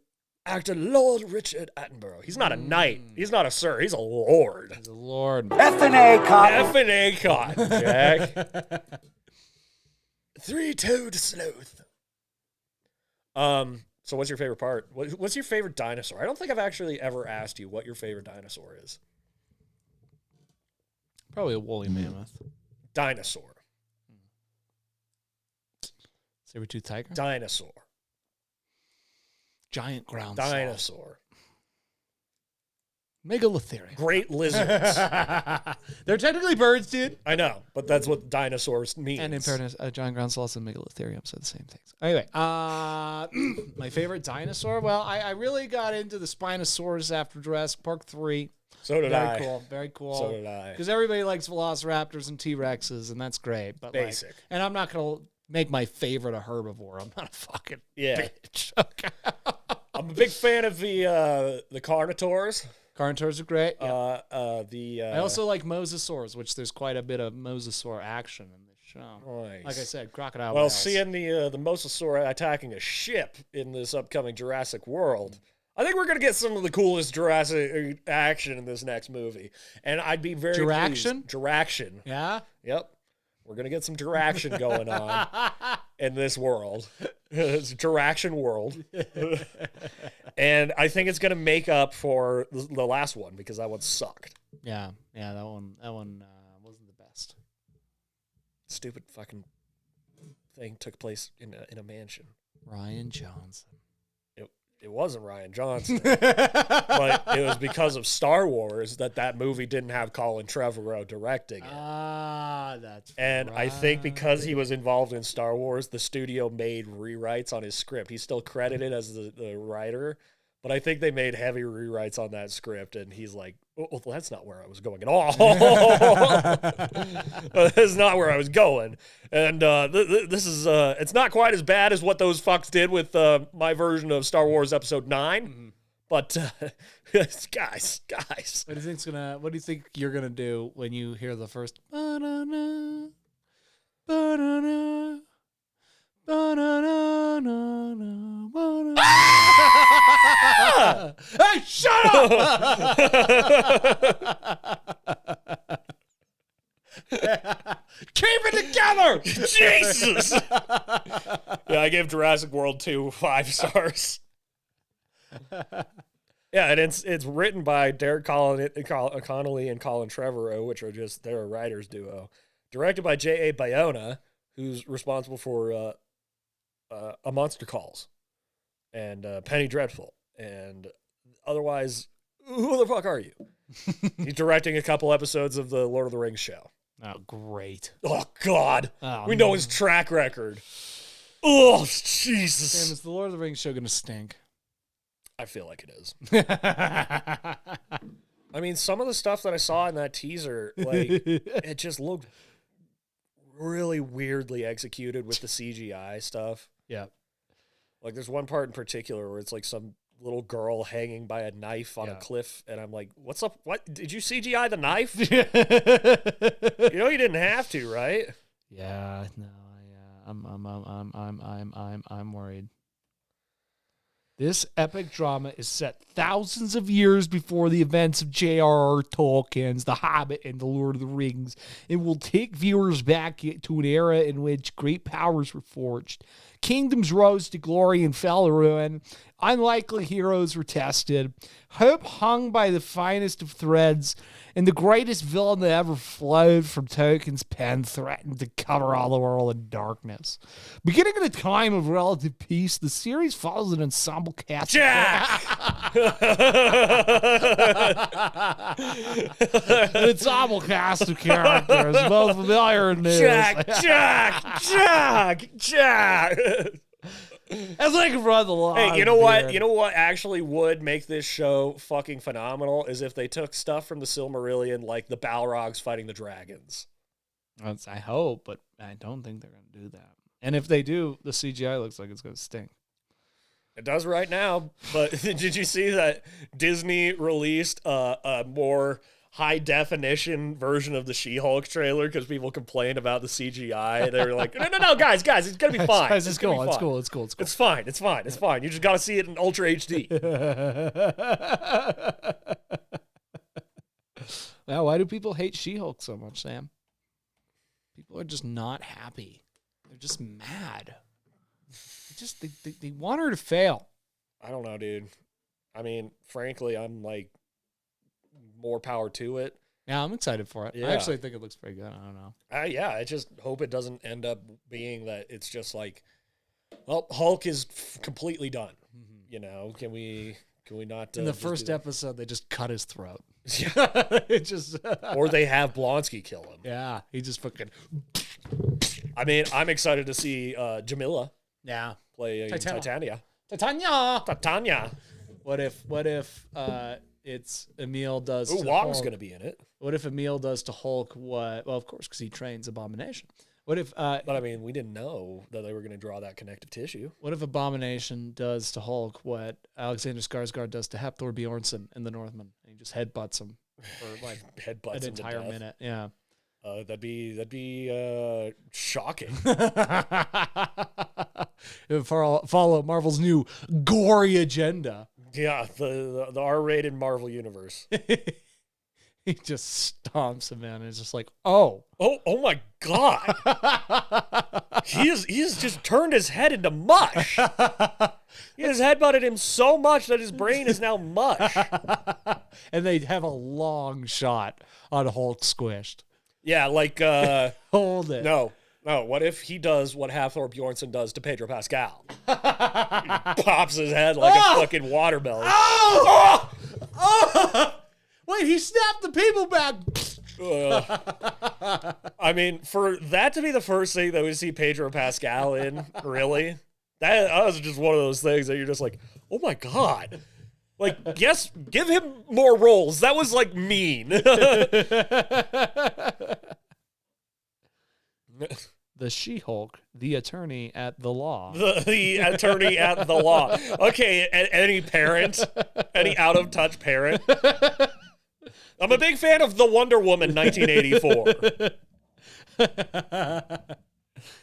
actor Lord Richard Attenborough. He's not a knight. He's not a sir. He's a lord. the Lord. F&A cotton! F&A cotton, Jack. Three-toed sloth. So what's your favorite part? What's your favorite dinosaur? I don't think I've actually ever asked you what your favorite dinosaur is. Probably a woolly mammoth. Dinosaur. Saber-tooth tiger. Dinosaur. Giant ground sloth. Dinosaur. Megalotherium. Great lizards. They're technically birds, dude. I know, but that's what dinosaurs means. And in fairness, giant ground sloths and megalotheriums are the same things. Anyway, my favorite dinosaur? Well, I really got into the Spinosaurus after Jurassic Park 3. So did I. Very cool. Very cool. So did I. Because everybody likes velociraptors and T-Rexes, and that's great. But Basic. And I'm not going to make my favorite a herbivore. I'm not a fucking Yeah. bitch. Okay. I'm a big fan of the Carnotaurs. Carnotaurs are great. Yeah. I I also like mosasaurs, which there's quite a bit of mosasaur action in this show. Nice. Like I said, crocodile Well, whales. seeing the mosasaur attacking a ship in this upcoming Jurassic World, I think we're gonna get some of the coolest Jurassic action in this next movie, and I'd be very Juraction? pleased. Juraction. Yeah? Yep. We're gonna get some Juraction going on in this world. It's a Juraction world. And I think it's gonna make up for the last one because that one sucked. Yeah, that one wasn't the best. Stupid fucking thing took place in a mansion. Ryan Johnson. It wasn't Ryan Johnson, but it was because of Star Wars that movie didn't have Colin Trevorrow directing it. That's And I think because he was involved in Star Wars, the studio made rewrites on his script. He's still credited as the writer, but I think they made heavy rewrites on that script, and he's like, oh, that's not where I was going at all. That's not where I was going. And this is, it's not quite as bad as what those fucks did with my version of Star Wars Episode 9, but guys. What do you think you're gonna do when you hear the first ba-na-na, ba-na-na, ba-na-na-na-na, ba-na-na? Hey, shut up! Keep it together! Jesus! Yeah, I gave Jurassic World 2 5 stars. Yeah, and it's written by Derek Connolly and Colin Trevorrow, which are just they're a writers duo. Directed by J.A. Bayona, who's responsible for A Monster Calls and Penny Dreadful. And otherwise, who the fuck are you? He's directing a couple episodes of the Lord of the Rings show. Oh, great. Oh, God. Oh, we know his track record. Oh, Jesus. Sam, is the Lord of the Rings show going to stink? I feel like it is. I mean, some of the stuff that I saw in that teaser, like, it just looked really weirdly executed with the CGI stuff. Yeah. Like, there's one part in particular where it's like some little girl hanging by a knife on a cliff, and I'm like, what's up? What? Did you CGI the knife? You know you didn't have to, right? Yeah, no, I'm worried. This epic drama is set thousands of years before the events of J.R.R. Tolkien's The Hobbit and The Lord of the Rings. It will take viewers back to an era in which great powers were forged. Kingdoms rose to glory and fell to ruin. Unlikely heroes were tested. Hope hung by the finest of threads. And the greatest villain that ever flowed from Tolkien's pen threatened to cover all the world in darkness. Beginning at a time of relative peace, the series follows an ensemble cast. Jack! An ensemble cast of characters, both familiar and new. Jack! As I can run the line. Hey, you know what? You know what actually would make this show fucking phenomenal is if they took stuff from the Silmarillion, like the Balrogs fighting the dragons. I hope, but I don't think they're going to do that. And if they do, the CGI looks like it's going to stink. It does right now, but did you see that Disney released a more high-definition version of the She-Hulk trailer because people complained about the CGI? They were like, no, guys, it's going to be fine. It's cool. It's fine. You just got to see it in Ultra HD. Now, why do people hate She-Hulk so much, Sam? People are just not happy. They're just mad. They want her to fail. I don't know, dude. I mean, frankly, I'm like, more power to it. Yeah, I'm excited for it. Yeah. I actually think it looks pretty good. I don't know. Yeah, I just hope it doesn't end up being that it's just like, well, Hulk is completely done. Mm-hmm. You know, can we not? In the first episode, they just cut his throat. Yeah, it just or they have Blonsky kill him. Yeah, he just fucking. I mean, I'm excited to see Jamila. Yeah, play Titania. What if it's Emil does? Ooh, Wong's going to be in it. What if Emil does to Hulk what? Well, of course, because he trains Abomination. What if? But I mean, we didn't know that they were going to draw that connective tissue. What if Abomination does to Hulk what Alexander Skarsgård does to Hafthor Bjornsson in The Northman? And he just headbutts him for like an entire minute. Yeah. That'd be shocking. Follow Marvel's new gory agenda. Yeah, the R-rated Marvel universe. He just stomps him in, and it's just like, oh my God! he has just turned his head into mush. He has headbutted him so much that his brain is now mush. And they have a long shot on Hulk squished. Yeah, like hold it. No. What if he does what Hafthor Bjornsson does to Pedro Pascal? He pops his head like a fucking watermelon. Wait, he snapped the people back. I mean, for that to be the first thing that we see Pedro Pascal in, really? That was just one of those things that you're just like, oh my God. Like, yes, give him more roles. That was, like, mean. The She-Hulk, the attorney at the law. The attorney at the law. Okay, any parent, any out-of-touch parent. I'm a big fan of The Wonder Woman 1984.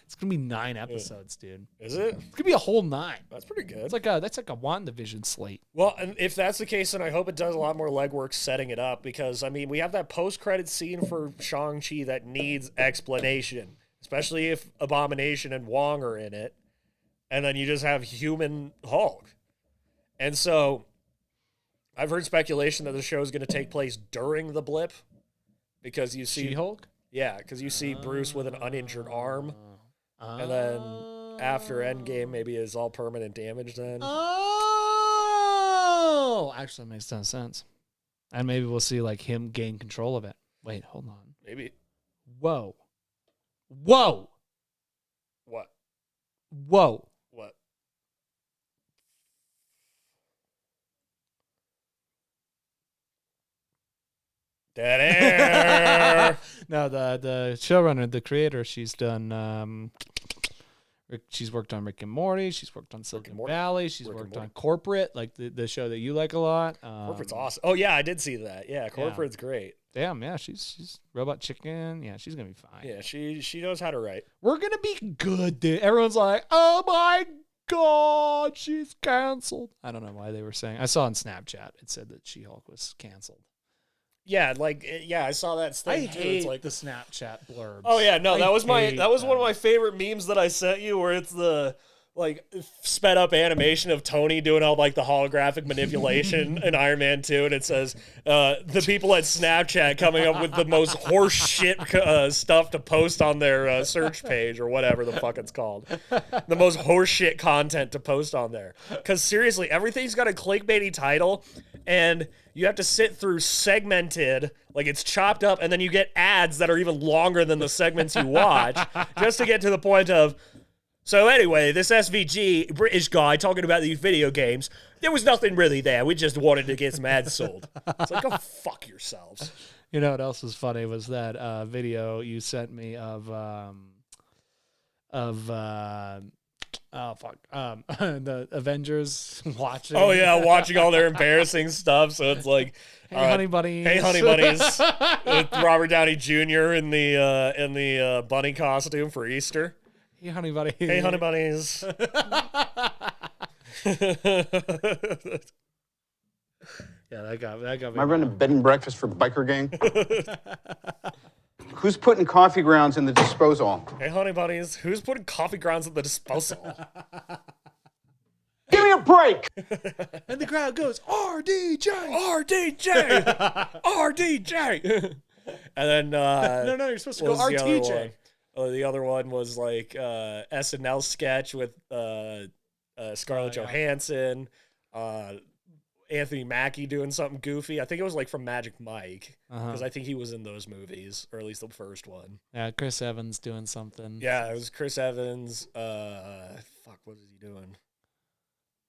It's gonna be 9 episodes, dude. Is it? It's gonna be a whole 9. That's pretty good. That's like a WandaVision slate. Well, and if that's the case, then I hope it does a lot more legwork setting it up because, I mean, we have that post-credit scene for Shang-Chi that needs explanation, especially if Abomination and Wong are in it, and then you just have human Hulk. And so I've heard speculation that the show is going to take place during the blip because you see She-Hulk? Yeah, because you see Bruce with an uninjured arm. And then after Endgame, maybe it's all permanent damage then. Oh! Actually, that makes a ton of sense. And maybe we'll see like him gain control of it. Wait, hold on. Maybe. Whoa. What? Whoa. What? Dead air. No, the showrunner, the creator, she's done. She's worked on Rick and Morty. She's worked on Silicon Valley. She's worked on Corporate, like the show that you like a lot. Corporate's awesome. Oh yeah, I did see that. Yeah, Corporate's great. Damn, yeah, she's Robot Chicken. Yeah, she's gonna be fine. Yeah, she knows how to write. We're gonna be good, dude. Everyone's like, oh my god, she's canceled. I don't know why they were saying. I saw on Snapchat it said that She-Hulk was canceled. Yeah, I saw that thing I too. hate It's like the Snapchat blurbs. oh yeah, no, that was one them. of my favorite memes that I sent you, where it's the like sped up animation of Tony doing all like the holographic manipulation in Iron Man 2, and it says the people at Snapchat coming up with the most horse shit stuff to post on their search page or whatever the fuck it's called. The most horse shit content to post on there. Because seriously, everything's got a clickbaity title, and you have to sit through segmented, like it's chopped up, and then you get ads that are even longer than the segments you watch, just to get to the point of, so anyway, this SVG British guy talking about these video games, there was nothing really there. We just wanted to get some ads sold. It's like, go fuck yourselves. You know what else was funny was that video you sent me of the Avengers watching. Oh yeah, watching all their embarrassing stuff. So it's like, Hey, honey bunnies. Hey, honey bunnies. With Robert Downey Jr. in the bunny costume for Easter. Hey, honey bunnies. Hey, honey bunnies. Yeah, that got me. Am I running bed and breakfast for biker gang? Who's putting coffee grounds in the disposal? Hey, honey bunnies. Who's putting coffee grounds in the disposal? Give me a break! And the crowd goes, RDJ! RDJ! RDJ! And then No, you're supposed to go what was the other RTJ. one? The other one was like SNL sketch with Scarlett Johansson, Anthony Mackie doing something goofy. I think it was like from Magic Mike, because I think he was in those movies, or at least the first one. Yeah, Chris Evans doing something. Yeah, it was Chris Evans. Fuck, what is he doing?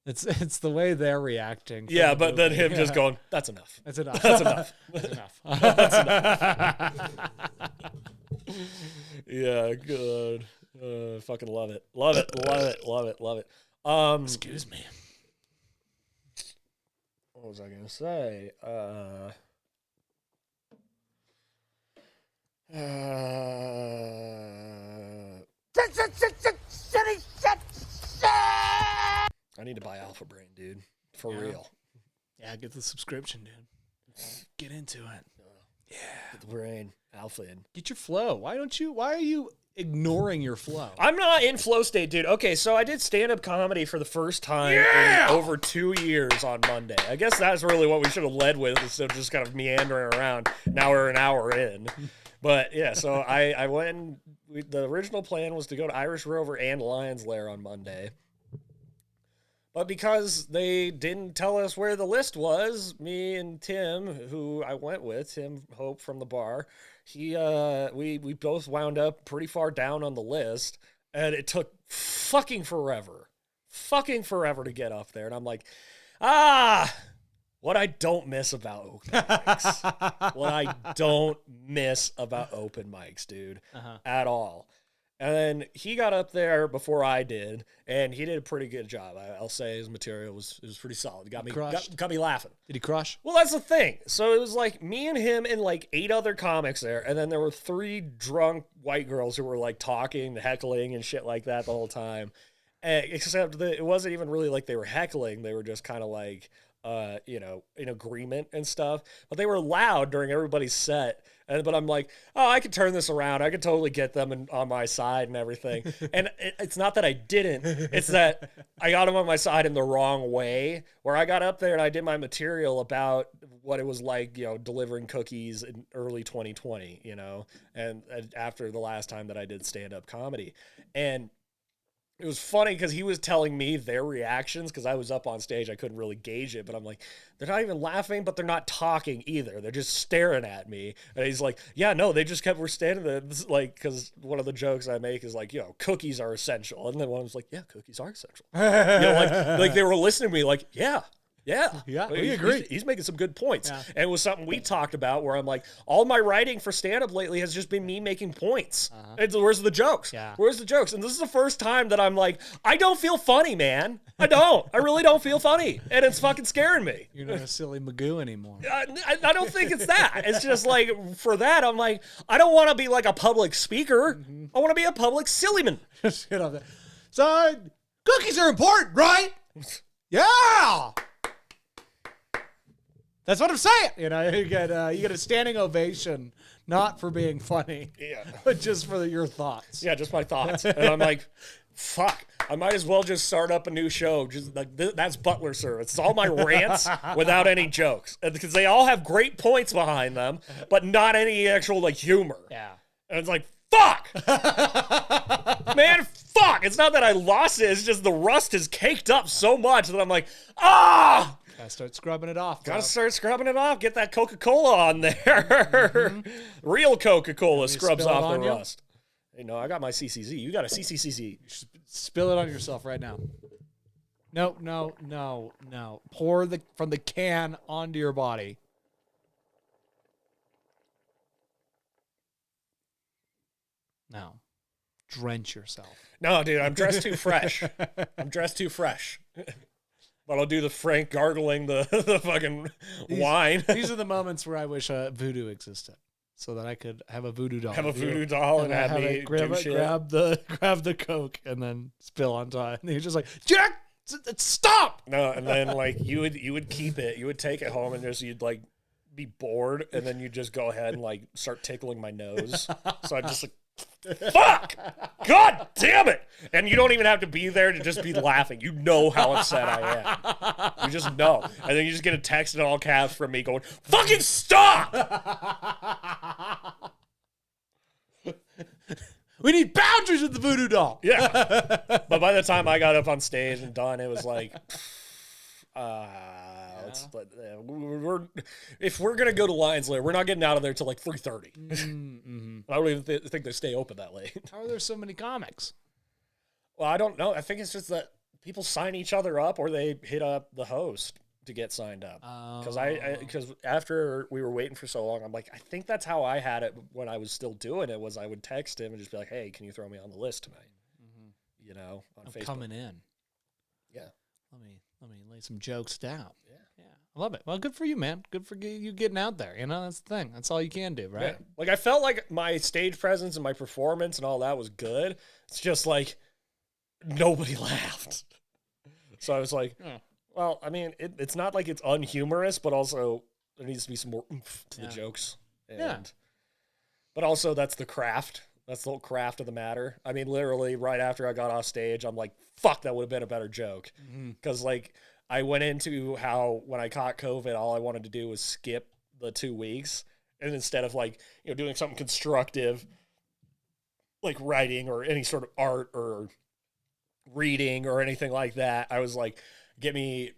It's the way they're reacting. Yeah, but then him just going, that's enough. That's enough. That's enough. That's enough. That's enough. Yeah, good. Fucking love it. Love it. Love it. Love it. Love it. Excuse me. What was I gonna say? I need to buy Alpha Brain, dude. For real. Yeah, get the subscription, dude. Get into it. Yeah. Get the brain. Alpha in. Get your flow. Why are you ignoring your flow? I'm not in flow state, dude. Okay, so I did stand-up comedy for the first time in over 2 years on Monday. I guess that's really what we should have led with instead of just kind of meandering around. Now we're an hour in. But yeah, so I went and the original plan was to go to Irish Rover and Lion's Lair on Monday. But because they didn't tell us where the list was, me and Tim, who I went with, Tim Hope from the bar, we both wound up pretty far down on the list, and it took fucking forever to get up there. And I'm like, what I don't miss about open mics. What I don't miss about open mics, dude, at all. And then he got up there before I did, and he did a pretty good job. I'll say his material was pretty solid. Got me laughing. Did he crush? Well, that's the thing. So it was like me and him and like 8 other comics there, and then there were 3 drunk white girls who were like talking, heckling, and shit like that the whole time. Except that it wasn't even really like they were heckling. They were just kind of like, in agreement and stuff. But they were loud during everybody's set. But I'm like, I could turn this around. I could totally get them on my side and everything. And it's not that I didn't. It's that I got them on my side in the wrong way, where I got up there and I did my material about what it was like, delivering cookies in early 2020, and after the last time that I did stand-up comedy. And it was funny because he was telling me their reactions because I was up on stage. I couldn't really gauge it, but I'm like, they're not even laughing, but they're not talking either. They're just staring at me. And he's like, yeah, no, they just were standing there. Like, because one of the jokes I make is like, cookies are essential. And then one was like, yeah, cookies are essential. Like they were listening to me like, yeah. Yeah, we agree. He's making some good points. Yeah. And it was something we talked about where I'm like, all my writing for stand-up lately has just been me making points. Where's the jokes? Yeah. Where's the jokes? And this is the first time that I'm like, I don't feel funny, man. I don't. I really don't feel funny. And it's fucking scaring me. You're not a silly Magoo anymore. I don't think it's that. It's just like, for that, I'm like, I don't want to be like a public speaker. I want to be a public sillyman. So, cookies are important, right? Yeah! That's what I'm saying. You get a standing ovation, not for being funny, but just for your thoughts. Yeah, just my thoughts. And I'm like, fuck, I might as well just start up a new show. Just like that's Butler service. It's all my rants without any jokes, because they all have great points behind them, but not any actual like humor. Yeah, and it's like, fuck, man, fuck. It's not that I lost it. It's just the rust has caked up so much that I'm like, ah. Gotta start scrubbing it off. Gotta start scrubbing it off. Get that Coca-Cola on there. Real Coca-Cola scrubs off the rust. I got my CCZ. You got a CCCZ. Spill it on yourself right now. No. Pour from the can onto your body. No. Drench yourself. No, dude, I'm dressed too fresh. But I'll do the Frank gargling the fucking wine. These are the moments where I wish voodoo existed, so that I could have a voodoo doll. Have a voodoo doll and have me grab the Coke and then spill on top. And you're just like, Jack, stop! No, and then like you would keep it. You would take it home and you'd like be bored, and then you'd just go ahead and like start tickling my nose. So I just like, fuck! God damn it! And you don't even have to be there to just be laughing. You know how upset I am. You just know. And then you just get a text in all caps from me going, fucking stop! We need boundaries with the voodoo doll. Yeah. But by the time I got up on stage and done, it was like, if we're gonna go to Lions Lair, we're not getting out of there till like 3:30. I don't even think they stay open that late. How are there so many comics? Well, I don't know. I think it's just that people sign each other up, or they hit up the host to get signed up. Because after we were waiting for so long, I'm like, I think that's how I had it when I was still doing it. Was I would text him and just be like, hey, can you throw me on the list tonight? On Facebook. Coming in. Yeah. Let me lay some jokes down. Yeah. I love it. Well, good for you, man. Good for you getting out there. That's the thing. That's all you can do, right? Yeah. Like, I felt like my stage presence and my performance and all that was good. It's just like nobody laughed. So I was like, well, I mean, it's not like it's unhumorous, but also there needs to be some more oomph to the jokes. But also that's the craft. That's the whole craft of the matter. I mean, literally right after I got off stage, I'm like, fuck, that would have been a better joke. Because like I went into how when I caught COVID, all I wanted to do was skip the 2 weeks. And instead of like, doing something constructive, like writing or any sort of art or reading or anything like that, I was like, get me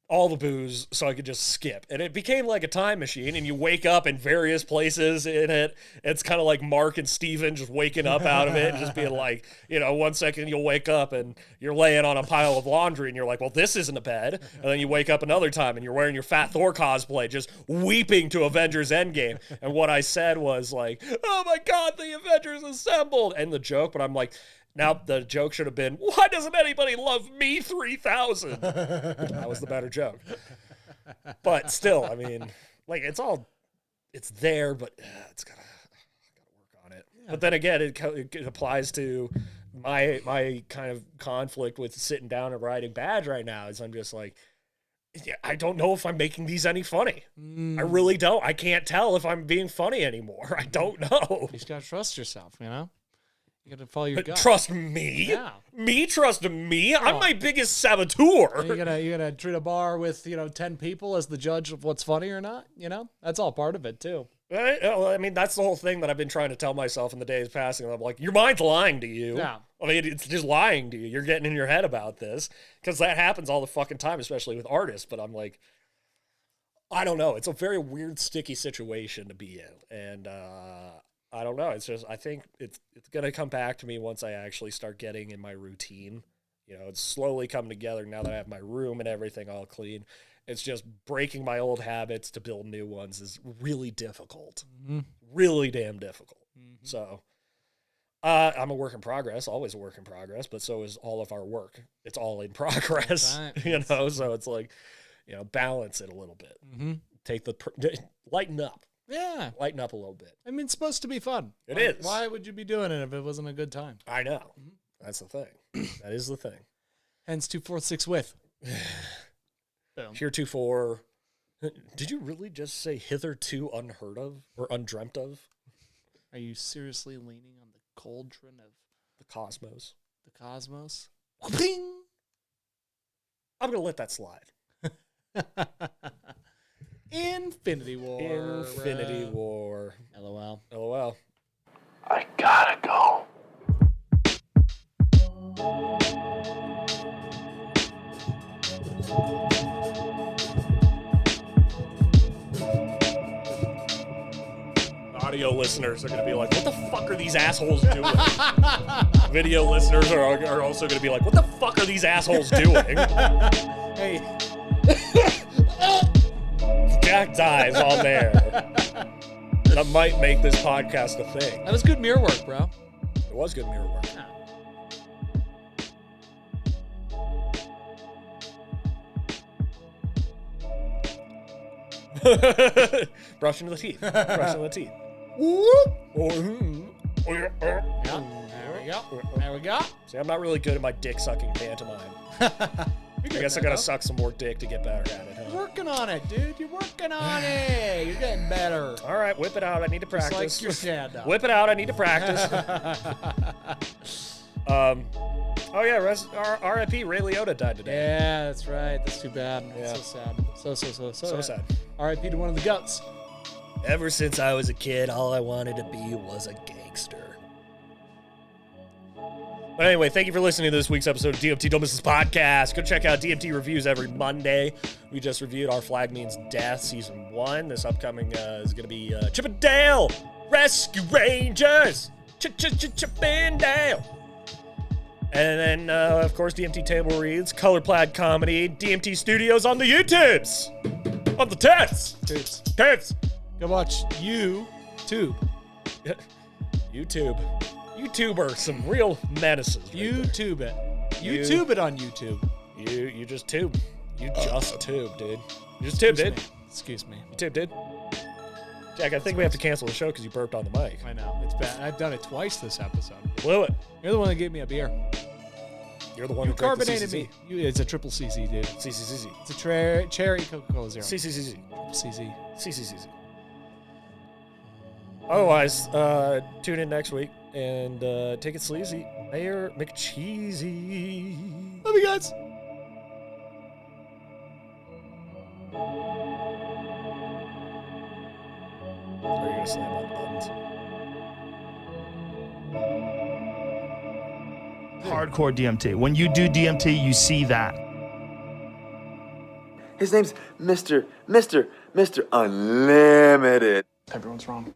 all the booze so I could just skip. And it became like a time machine, and you wake up in various places in it. It's kind of like Mark and Steven just waking up out of it and just being like, 1 second you'll wake up and you're laying on a pile of laundry and you're like, well, this isn't a bed. And then you wake up another time and you're wearing your Fat Thor cosplay, just weeping to Avengers Endgame. And what I said was like, oh my God, the Avengers assembled. And the joke, but I'm like, now, the joke should have been, why doesn't anybody love me 3,000? That was the better joke. But still, I mean, like, it's there, but it's gotta work on it. Yeah. But then again, it applies to my kind of conflict with sitting down and writing Badge right now, is I'm just like, I don't know if I'm making these any funny. I really don't. I can't tell if I'm being funny anymore. I don't know. You just gotta trust yourself, You got to follow your gut. Trust me? Yeah. Me trust me? I'm my biggest saboteur. You gotta treat a bar with 10 people as the judge of what's funny or not. That's all part of it too. I mean, that's the whole thing that I've been trying to tell myself in the days passing. I'm like, your mind's lying to you. Yeah. I mean, it's just lying to you. You're getting in your head about this because that happens all the fucking time, especially with artists. But I'm like, I don't know. It's a very weird, sticky situation to be in. And I don't know. It's just, I think it's going to come back to me once I actually start getting in my routine. You know, it's slowly coming together now that I have my room and everything all clean. It's just breaking my old habits to build new ones is really difficult. Mm-hmm. Really damn difficult. Mm-hmm. So I'm a work in progress, always a work in progress, but so is all of our work. It's all in progress, right. You know, so it's like, you know, balance it a little bit. Mm-hmm. Lighten up. Yeah. Lighten up a little bit. I mean, it's supposed to be fun. It is. Why would you be doing it if it wasn't a good time? I know. Mm-hmm. That's the thing. That is the thing. Hence 246 with. Heretofore. Did you really just say hitherto unheard of or undreamt of? Are you seriously leaning on the cauldron of the cosmos? The cosmos? Ding! I'm going to let that slide. Infinity War. Infinity War. LOL. LOL. I gotta go. Audio listeners are going to be like, what the fuck are these assholes doing? Video listeners are also going to be like, what the fuck are these assholes doing? Hey. Jack dies on there. That might make this podcast a thing. That was good mirror work, bro. It was good mirror work. Brushing the teeth. Brushing the teeth. Yeah, there we go. There we go. See, I'm not really good at my dick sucking pantomime. I guess I gotta suck some more dick to get better at it, huh? You're working on it, dude. You're working on it. You're getting better. All right, whip it out. I need to practice. Just like your stand-up. Whip it out. I need to practice. Oh yeah, R.I.P. Ray Liotta died today. Yeah, that's right. That's too bad. Yeah. So sad. So sad. R.I.P. to one of the goats. Ever since I was a kid, all I wanted to be was a gangster. But anyway, thank you for listening to this week's episode of DMT Don't Miss This Podcast. Go check out DMT Reviews every Monday. We just reviewed Our Flag Means Death, Season 1. This upcoming is going to be Chip and Dale Rescue Rangers. Chip and Dale. And then, of course, DMT Table Reads, Color Plaid Comedy, DMT Studios on the YouTubes. On the tits. Tits. Go watch YouTube. YouTube are some real menaces. YouTube it. YouTube it on YouTube. You just tube. You just tube, dude. You just tube, dude. Excuse me. You tube, dude. Jack, I think we have to cancel the show because you burped on the mic. I know. It's bad. I've done it twice this episode. Blew it. You're the one that gave me a beer. You're the one who who drank the carbonated CCC. me. It's a triple CC, dude. CCCC. It's a cherry Coca-Cola Zero. CCCC. CC. CCCC. Otherwise, tune in next week and take it sleazy. Mayor McCheesy. Love you guys. Are you going to slam on buttons? Hardcore DMT. When you do DMT, you see that. His name's Mr. Unlimited. Everyone's wrong.